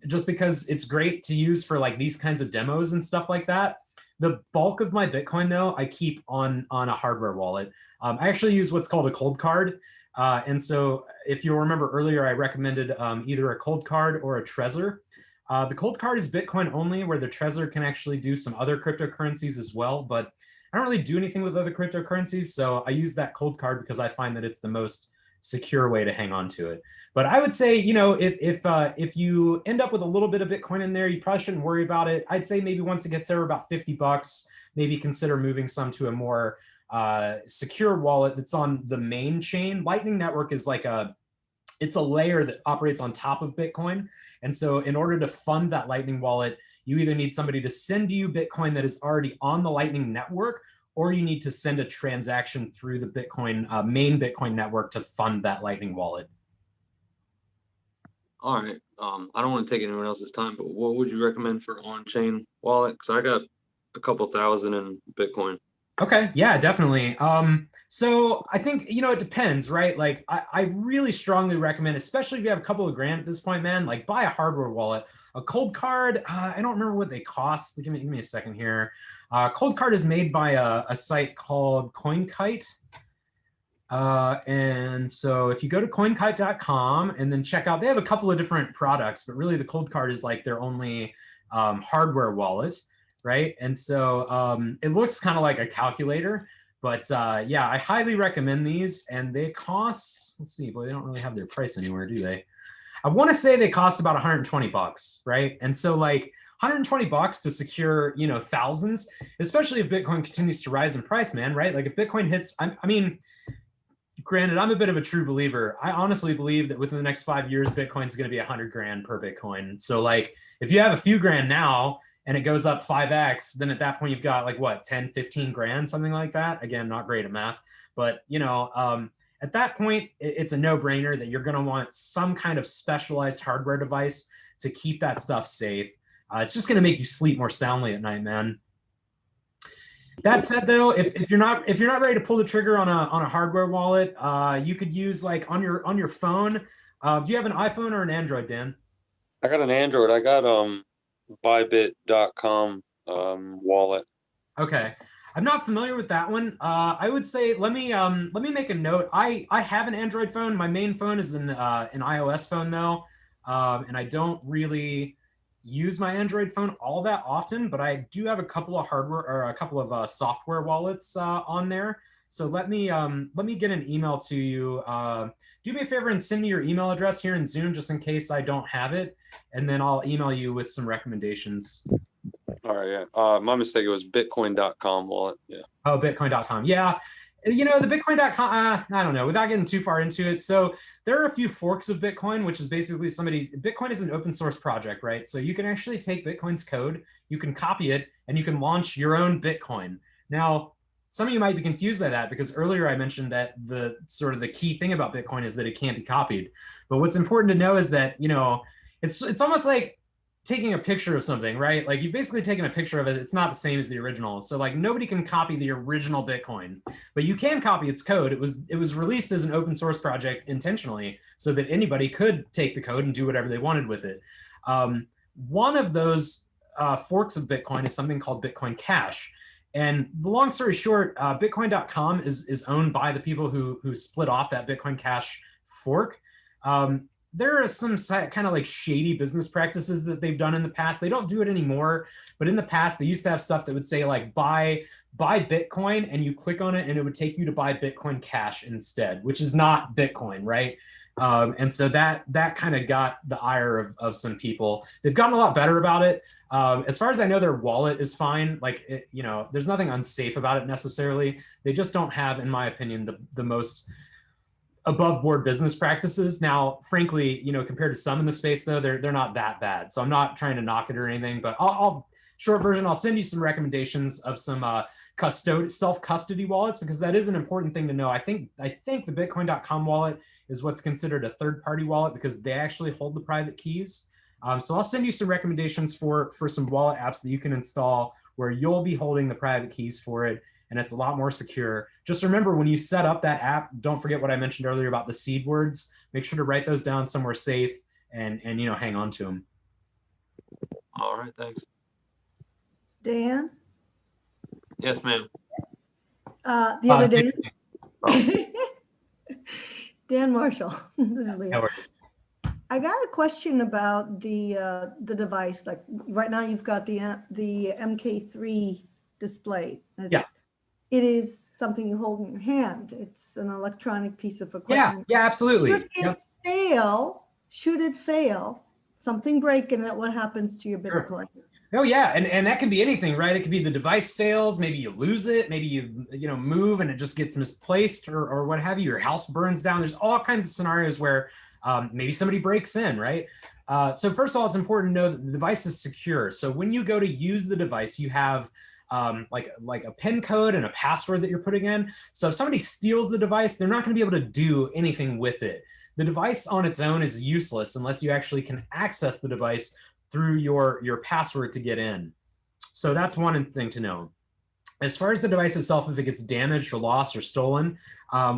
just because it's great to use for like these kinds of demos and stuff like that. The bulk of my Bitcoin, though, I keep on a hardware wallet. I actually use what's called a cold card. And so if you'll remember earlier, I recommended either a cold card or a Trezor. The cold card is Bitcoin only, where the Trezor can actually do some other cryptocurrencies as well. But I don't really do anything with other cryptocurrencies. So I use that cold card because I find that it's the most secure way to hang on to it. But I would say, if you end up with a little bit of Bitcoin in there, you probably shouldn't worry about it. I'd say maybe once it gets over about $50, maybe consider moving some to a more secure wallet that's on the main chain. Lightning Network is like it's a layer that operates on top of Bitcoin. And so in order to fund that Lightning wallet, you either need somebody to send you Bitcoin that is already on the Lightning Network, or you need to send a transaction through the Bitcoin main Bitcoin network to fund that Lightning wallet. All right. I don't want to take anyone else's time, but what would you recommend for on-chain wallet? Because I got a couple thousand in Bitcoin. Okay, yeah, definitely. So I think, it depends, right? Like I really strongly recommend, especially if you have a couple of grand at this point, man, like buy a hardware wallet. A cold card, I don't remember what they cost. Give me a second here. Cold card is made by a site called CoinKite. And so if you go to coinkite.com and then check out, they have a couple of different products, but really the cold card is like their only hardware wallet, right? And so it looks kind of like a calculator, but yeah, I highly recommend these, and they cost, let's see, boy, they don't really have their price anywhere, do they? I want to say they cost about $120, right? And so like $120 to secure, thousands, especially if Bitcoin continues to rise in price, man, right? Like if Bitcoin hits, I mean, granted, I'm a bit of a true believer. I honestly believe that within the next 5 years, Bitcoin's going to be 100 grand per Bitcoin. So like if you have a few grand now and it goes up 5x, then at that point you've got like what, 10, 15 grand, something like that. Again, not great at math, but at that point, it's a no-brainer that you're going to want some kind of specialized hardware device to keep that stuff safe. It's just going to make you sleep more soundly at night, man. That said, though, if you're not ready to pull the trigger on a hardware wallet, you could use like on your phone. Do you have an iPhone or an Android, Dan? I got an Android. I got bybit.com wallet. Okay. I'm not familiar with that one. I would say let me make a note. I have an Android phone. My main phone is an iOS phone though, and I don't really use my Android phone all that often. But I do have a couple of hardware or a couple of software wallets on there. So let me get an email to you. Do me a favor and send me your email address here in Zoom just in case I don't have it, and then I'll email you with some recommendations. All right, yeah. My mistake, it was bitcoin.com wallet. Yeah. Oh, bitcoin.com. Yeah. The bitcoin.com, I don't know, without getting too far into it. So there are a few forks of Bitcoin, which is basically Bitcoin is an open source project, right? So you can actually take Bitcoin's code, you can copy it, and you can launch your own Bitcoin. Now, some of you might be confused by that because earlier I mentioned that the sort of the key thing about Bitcoin is that it can't be copied. But what's important to know is that, you know, it's almost like taking a picture of something, right? Like you've basically taken a picture of it. It's not the same as the original. So like nobody can copy the original Bitcoin, but you can copy its code. It was released as an open source project intentionally so that anybody could take the code and do whatever they wanted with it. One of those forks of Bitcoin is something called Bitcoin Cash. And the long story short, Bitcoin.com is owned by the people who split off that Bitcoin Cash fork. There are some kind of like shady business practices that they've done in the past. They don't do it anymore, but in the past they used to have stuff that would say like buy Bitcoin, and you click on it and it would take you to buy Bitcoin Cash instead, which is not Bitcoin, right? And so that kind of got the ire of some people. They've gotten a lot better about it. As far as I know, their wallet is fine. Like, you know, there's nothing unsafe about it necessarily. They just don't have, in my opinion, the most above board business practices. Now, frankly, you know, compared to some in the space though, they're not that bad. So I'm not trying to knock it or anything, but I'll short version, I'll send you some recommendations of some self-custody wallets, because that is an important thing to know. I think the Bitcoin.com wallet is what's considered a third-party wallet because they actually hold the private keys. So I'll send you some recommendations for some wallet apps that you can install where you'll be holding the private keys for it, and it's a lot more secure. Just remember, when you set up that app, don't forget what I mentioned earlier about the seed words. Make sure to write those down somewhere safe and you know, hang on to them. All right, thanks. Dan, Yes, ma'am. the other day, Dan Marshall, this is No Leah. worries. I got a question about the device. Like right now, you've got the MK3 display. Yeah. It is something you hold in your hand. It's an electronic piece of Yeah, equipment. yeah, absolutely. Should Yep. should it fail, something break in it, what happens to your Sure. Bitcoin? Oh yeah, and that can be anything, right? It could be the device fails, maybe you lose it, maybe you know move and it just gets misplaced or what have you. Your house burns down. There's all kinds of scenarios where maybe somebody breaks in, right? So first of all, it's important to know that the device is secure. So when you go to use the device, you have like a PIN code and a password that you're putting in. So if somebody steals the device, they're not going to be able to do anything with it. The device on its own is useless unless you actually can access the device through your password to get in. So that's one thing to know. As far as the device itself, if it gets damaged or lost or stolen,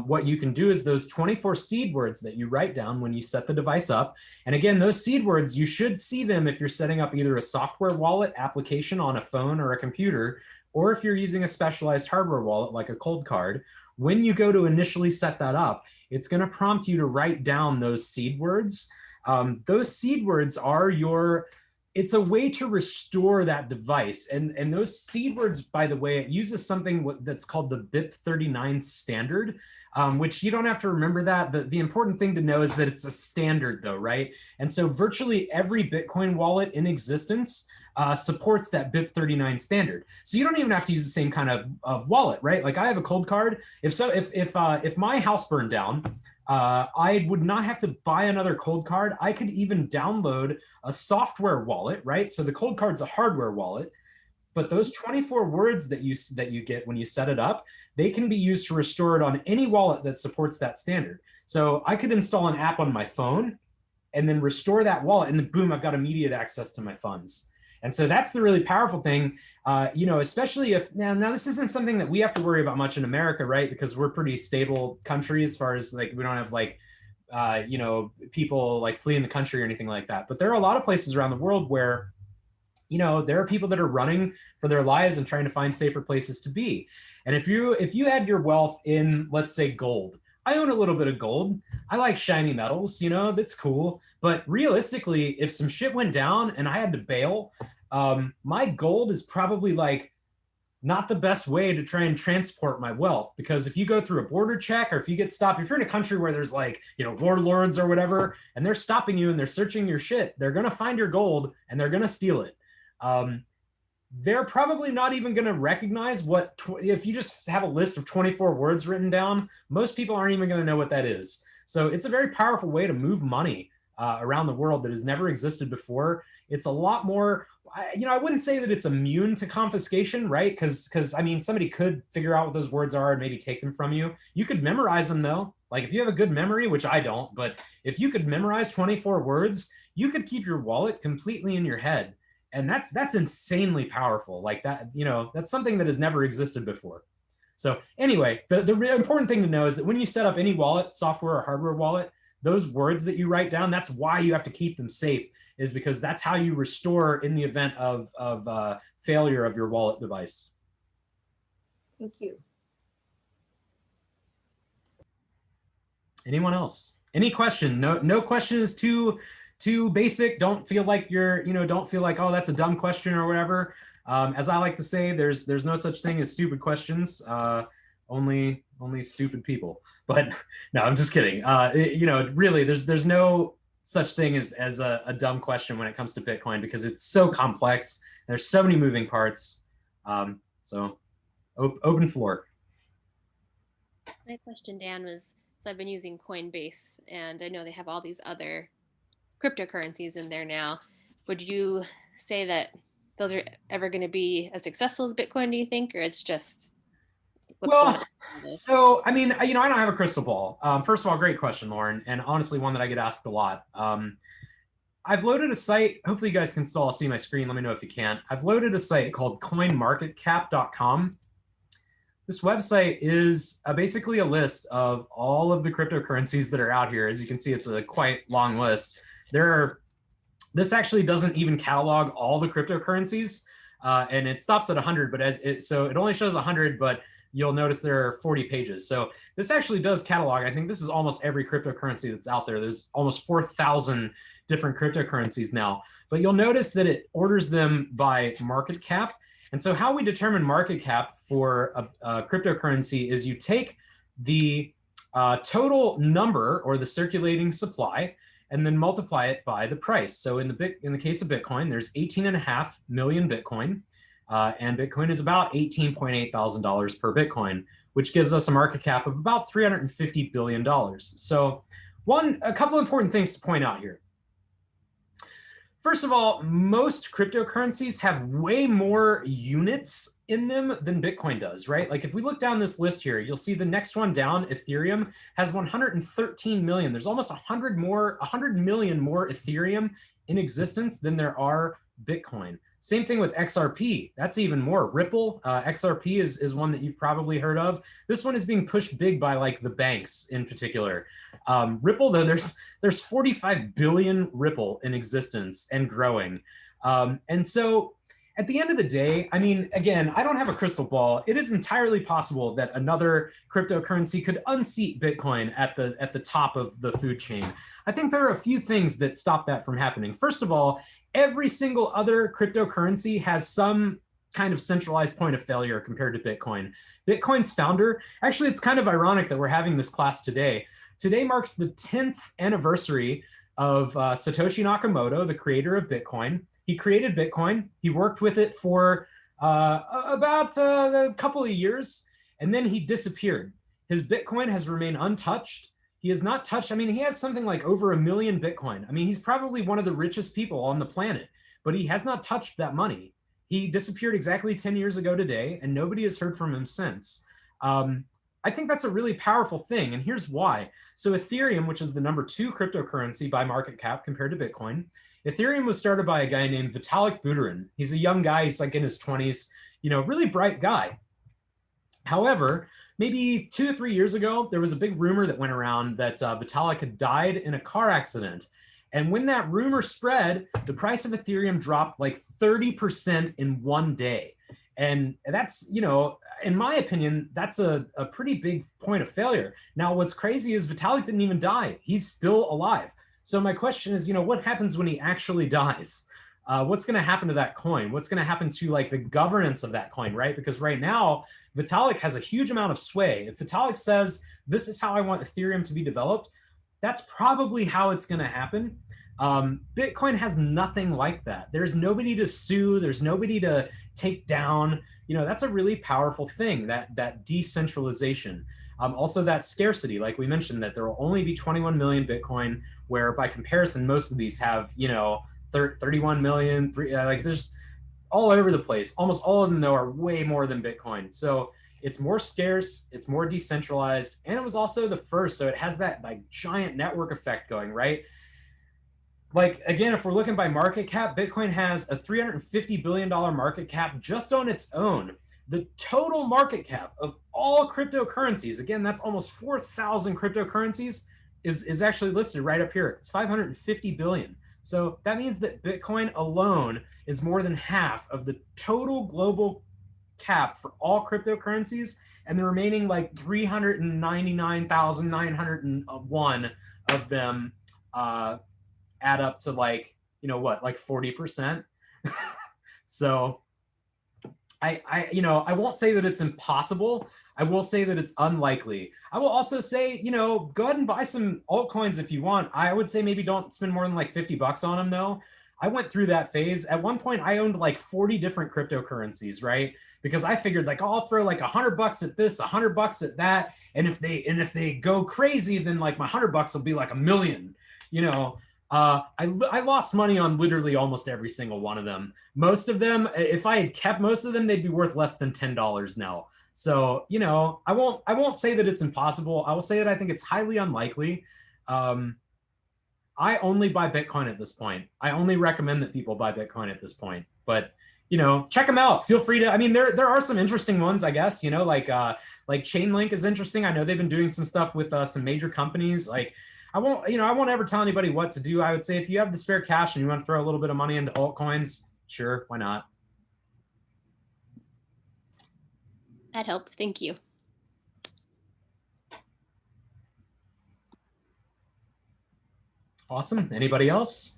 what you can do is those 24 seed words that you write down when you set the device up. And again, those seed words, you should see them if you're setting up either a software wallet application on a phone or a computer, or if you're using a specialized hardware wallet like a cold card. When you go to initially set that up, it's going to prompt you to write down those seed words. Those seed words are it's a way to restore that device. And those seed words, by the way, it uses something that's called the BIP39 standard, which you don't have to remember that. The important thing to know is that it's a standard though, right? And so virtually every Bitcoin wallet in existence supports that BIP39 standard. So you don't even have to use the same kind of wallet, right? Like I have a cold card. If my house burned down, I would not have to buy another cold card. I could even download a software wallet, right? So the cold card's a hardware wallet, but those 24 words that you get when you set it up, they can be used to restore it on any wallet that supports that standard. So I could install an app on my phone and then restore that wallet, and then boom, I've got immediate access to my funds. And so that's the really powerful thing, you know, especially if now this isn't something that we have to worry about much in America, right? Because we're a pretty stable country as far as like we don't have like, you know, people like fleeing the country or anything like that. But there are a lot of places around the world where, you know, there are people that are running for their lives and trying to find safer places to be. And if you had your wealth in, let's say, gold. I own a little bit of gold. I like shiny metals, you know, that's cool. But realistically, if some shit went down and I had to bail, my gold is probably like not the best way to try and transport my wealth, because if you go through a border check or if you get stopped, if you're in a country where there's like, you know, warlords or whatever, and they're stopping you and they're searching your shit, they're going to find your gold and they're going to steal it. They're probably not even going to recognize if you just have a list of 24 words written down, most people aren't even going to know what that is. So it's a very powerful way to move money around the world that has never existed before. It's a lot more I wouldn't say that it's immune to confiscation, right? Because I mean, somebody could figure out what those words are and maybe take them from you. You could memorize them though. Like if you have a good memory, which I don't, but if you could memorize 24 words, you could keep your wallet completely in your head. And that's insanely powerful. Like that, that's something that has never existed before. So anyway, the really important thing to know is that when you set up any wallet, software or hardware wallet, those words that you write down, that's why you have to keep them safe, is because that's how you restore in the event of failure of your wallet device. Thank you. Anyone else? Any question? No question is too basic. Don't feel like don't feel like, oh, that's a dumb question or whatever. As I like to say, there's no such thing as stupid questions. Only stupid people. But no, I'm just kidding. Really, there's no such thing as a dumb question when it comes to Bitcoin, because it's so complex. There's so many moving parts. So open floor. My question, Dan, was, so I've been using Coinbase, and I know they have all these other cryptocurrencies in there now. Would you say that those are ever going to be as successful as Bitcoin, do you think, or it's just well, so I mean, I don't have a crystal ball. First of all, great question, Lauren, and honestly one that I get asked a lot. I've loaded a site. Hopefully you guys can still see my screen. Let me know if you can't. I've loaded a site called coinmarketcap.com. This website is basically a list of all of the cryptocurrencies that are out here. As you can see, it's a quite long list. This actually doesn't even catalog all the cryptocurrencies, and it stops at 100, but so it only shows 100, but you'll notice there are 40 pages. So this actually does catalog. I think this is almost every cryptocurrency that's out there. There's almost 4,000 different cryptocurrencies now, but you'll notice that it orders them by market cap. And so how we determine market cap for a cryptocurrency is you take the total number or the circulating supply and then multiply it by the price. So in the case of Bitcoin, there's 18.5 million Bitcoin, and Bitcoin is about $18.8 thousand per Bitcoin, which gives us a market cap of about $350 billion. So a couple important things to point out here. First of all, most cryptocurrencies have way more units in them than Bitcoin does, right? Like if we look down this list here, you'll see the next one down, Ethereum, has 113 million. There's almost 100 million more Ethereum in existence than there are Bitcoin. Same thing with XRP. That's even more. Ripple, XRP is one that you've probably heard of. This one is being pushed big by like the banks in particular. Ripple, though, there's 45 billion Ripple in existence and growing. And so at the end of the day, I mean, again, I don't have a crystal ball. It is entirely possible that another cryptocurrency could unseat Bitcoin at the top of the food chain. I think there are a few things that stop that from happening. First of all, every single other cryptocurrency has some kind of centralized point of failure compared to Bitcoin. Bitcoin's founder, actually, it's kind of ironic that we're having this class today. Today marks the 10th anniversary of Satoshi Nakamoto, the creator of Bitcoin. He created Bitcoin. He worked with it for about a couple of years, and then he disappeared. His Bitcoin has remained untouched. He has not touched, I mean, he has something like over 1 million Bitcoin. I mean, he's probably one of the richest people on the planet, but he has not touched that money. He disappeared exactly 10 years ago today, and nobody has heard from him since. I think that's a really powerful thing, and here's why. So Ethereum, which is the #2 cryptocurrency by market cap compared to Bitcoin, Ethereum was started by a guy named Vitalik Buterin. He's a young guy, he's like in his 20s, really bright guy. However, maybe 2 or 3 years ago, there was a big rumor that went around that Vitalik had died in a car accident. And when that rumor spread, the price of Ethereum dropped like 30% in one day. And that's, in my opinion, that's a pretty big point of failure. Now, what's crazy is Vitalik didn't even die. He's still alive. So my question is, what happens when he actually dies? What's going to happen to that coin? What's going to happen to like the governance of that coin, right? Because right now, Vitalik has a huge amount of sway. If Vitalik says, this is how I want Ethereum to be developed, that's probably how it's going to happen. Bitcoin has nothing like that. There's nobody to sue. There's nobody to take down. That's a really powerful thing, that decentralization. Also that scarcity, like we mentioned, that there will only be 21 million Bitcoin, where by comparison, most of these have, 31 million, all over the place. Almost all of them, though, are way more than Bitcoin. So it's more scarce, it's more decentralized, and it was also the first. So it has that like giant network effect going, right? Like, again, if we're looking by market cap, Bitcoin has a $350 billion market cap just on its own. The total market cap of all cryptocurrencies, again, that's almost 4,000 cryptocurrencies, is actually listed right up here. It's 550 billion. So that means that Bitcoin alone is more than half of the total global cap for all cryptocurrencies, and the remaining like 399,901 of them add up to like, you know what, like 40%. So I won't say that it's impossible. I will say that it's unlikely. I will also say, go ahead and buy some altcoins if you want. I would say maybe don't spend more than like $50 on them though. I went through that phase. At one point, I owned like 40 different cryptocurrencies, right? Because I figured like, oh, I'll throw like $100 at this, $100 at that, and if they go crazy, then like my $100 will be like $1 million. I lost money on literally almost every single one of them. Most of them, if I had kept most of them, they'd be worth less than $10 now. So, I won't say that it's impossible. I will say that I think it's highly unlikely. I only buy Bitcoin at this point. I only recommend that people buy Bitcoin at this point. But check them out. Feel free to. I mean, there are some interesting ones, I guess. Like Chainlink is interesting. I know they've been doing some stuff with some major companies. Like, I won't ever tell anybody what to do. I would say if you have the spare cash and you want to throw a little bit of money into altcoins, sure, why not? That helps. Thank you. Awesome. Anybody else?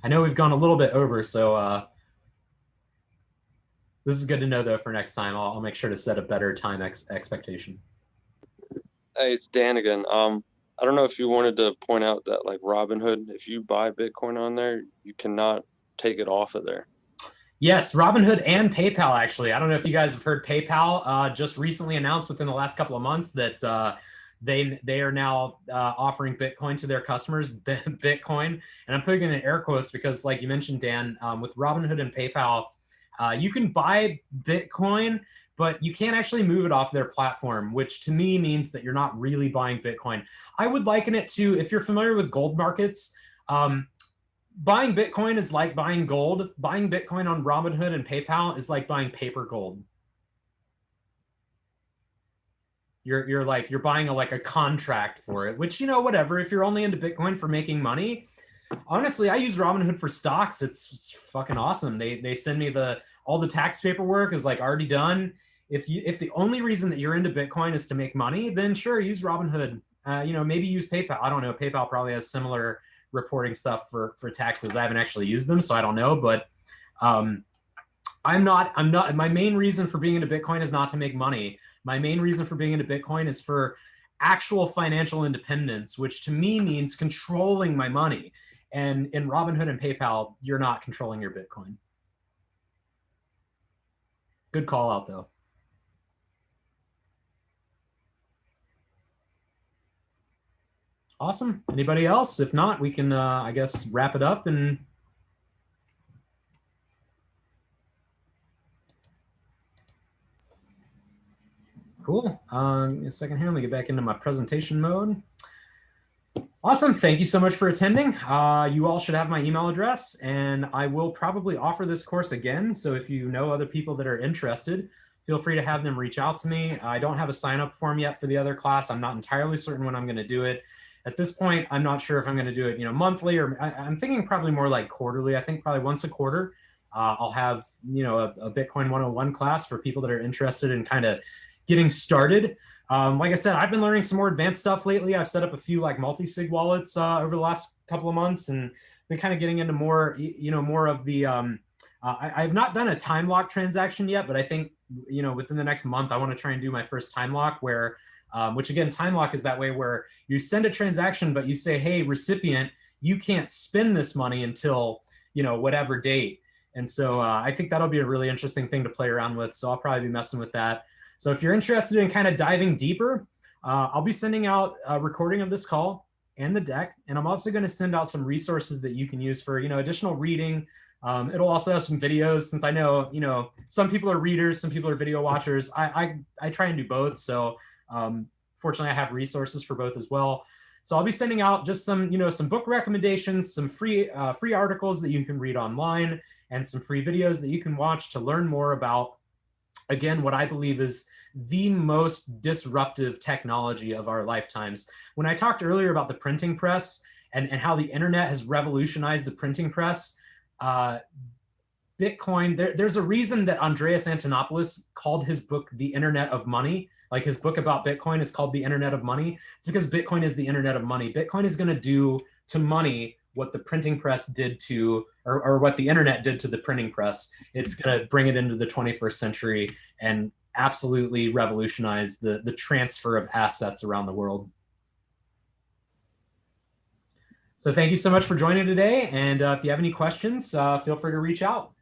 I know we've gone a little bit over, so this is good to know though for next time. I'll make sure to set a better time expectation. Hey, it's Dan again. I don't know if you wanted to point out that like Robinhood, if you buy Bitcoin on there, you cannot take it off of there. Yes, Robinhood and PayPal, actually. I don't know if you guys have heard PayPal just recently announced within the last couple of months that they are now offering Bitcoin to their customers, Bitcoin. And I'm putting it in air quotes because like you mentioned, Dan, with Robinhood and PayPal, you can buy Bitcoin, but you can't actually move it off their platform, which to me means that you're not really buying Bitcoin. I would liken it to, if you're familiar with gold markets, buying Bitcoin is like buying gold. Buying Bitcoin on Robinhood and PayPal is like buying paper gold. You're buying a contract for it, which, whatever, if you're only into Bitcoin for making money. Honestly, I use Robinhood for stocks. It's fucking awesome. They send me all the tax paperwork is like already done. If the only reason that you're into Bitcoin is to make money, then sure, use Robinhood. Maybe use PayPal. I don't know. PayPal probably has similar reporting stuff for taxes. I haven't actually used them, so I don't know. But I'm not. My main reason for being into Bitcoin is not to make money. My main reason for being into Bitcoin is for actual financial independence, which to me means controlling my money. And in Robinhood and PayPal, you're not controlling your Bitcoin. Good call out, though. Awesome. Anybody else? If not, we can, I guess, wrap it up. And cool. A second here. Let me get back into my presentation mode. Awesome. Thank you so much for attending. You all should have my email address, and I will probably offer this course again. So if you know other people that are interested, feel free to have them reach out to me. I don't have a sign-up form yet for the other class. I'm not entirely certain when I'm going to do it. At this point, I'm not sure if I'm going to do it, monthly, or I'm thinking probably more like quarterly. I think probably once a quarter, I'll have, a Bitcoin 101 class for people that are interested in kind of getting started. Like I said, I've been learning some more advanced stuff lately. I've set up a few like multi-sig wallets over the last couple of months, and been kind of getting into more, more of the. I've not done a time lock transaction yet, but I think within the next month I want to try and do my first time lock, where, which again, time lock is that way where you send a transaction, but you say, hey, recipient, you can't spend this money until whatever date. And so I think that'll be a really interesting thing to play around with. So I'll probably be messing with that. So if you're interested in kind of diving deeper, I'll be sending out a recording of this call and the deck. And I'm also going to send out some resources that you can use for, additional reading, It'll also have some videos, since I know, some people are readers, some people are video watchers. I try and do both. So fortunately, I have resources for both as well. So I'll be sending out just some, some book recommendations, some free articles that you can read online, and some free videos that you can watch to learn more about, again, what I believe is the most disruptive technology of our lifetimes. When I talked earlier about the printing press and how the internet has revolutionized the printing press, Bitcoin, there's a reason that Andreas Antonopoulos called his book The Internet of Money. Like, his book about Bitcoin is called The Internet of Money. It's because Bitcoin is the internet of money. Bitcoin is going to do to money what the printing press did to, or what the internet did to the printing press. It's going to bring it into the 21st century and absolutely revolutionize the transfer of assets around the world. So thank you so much for joining today. And if you have any questions, feel free to reach out.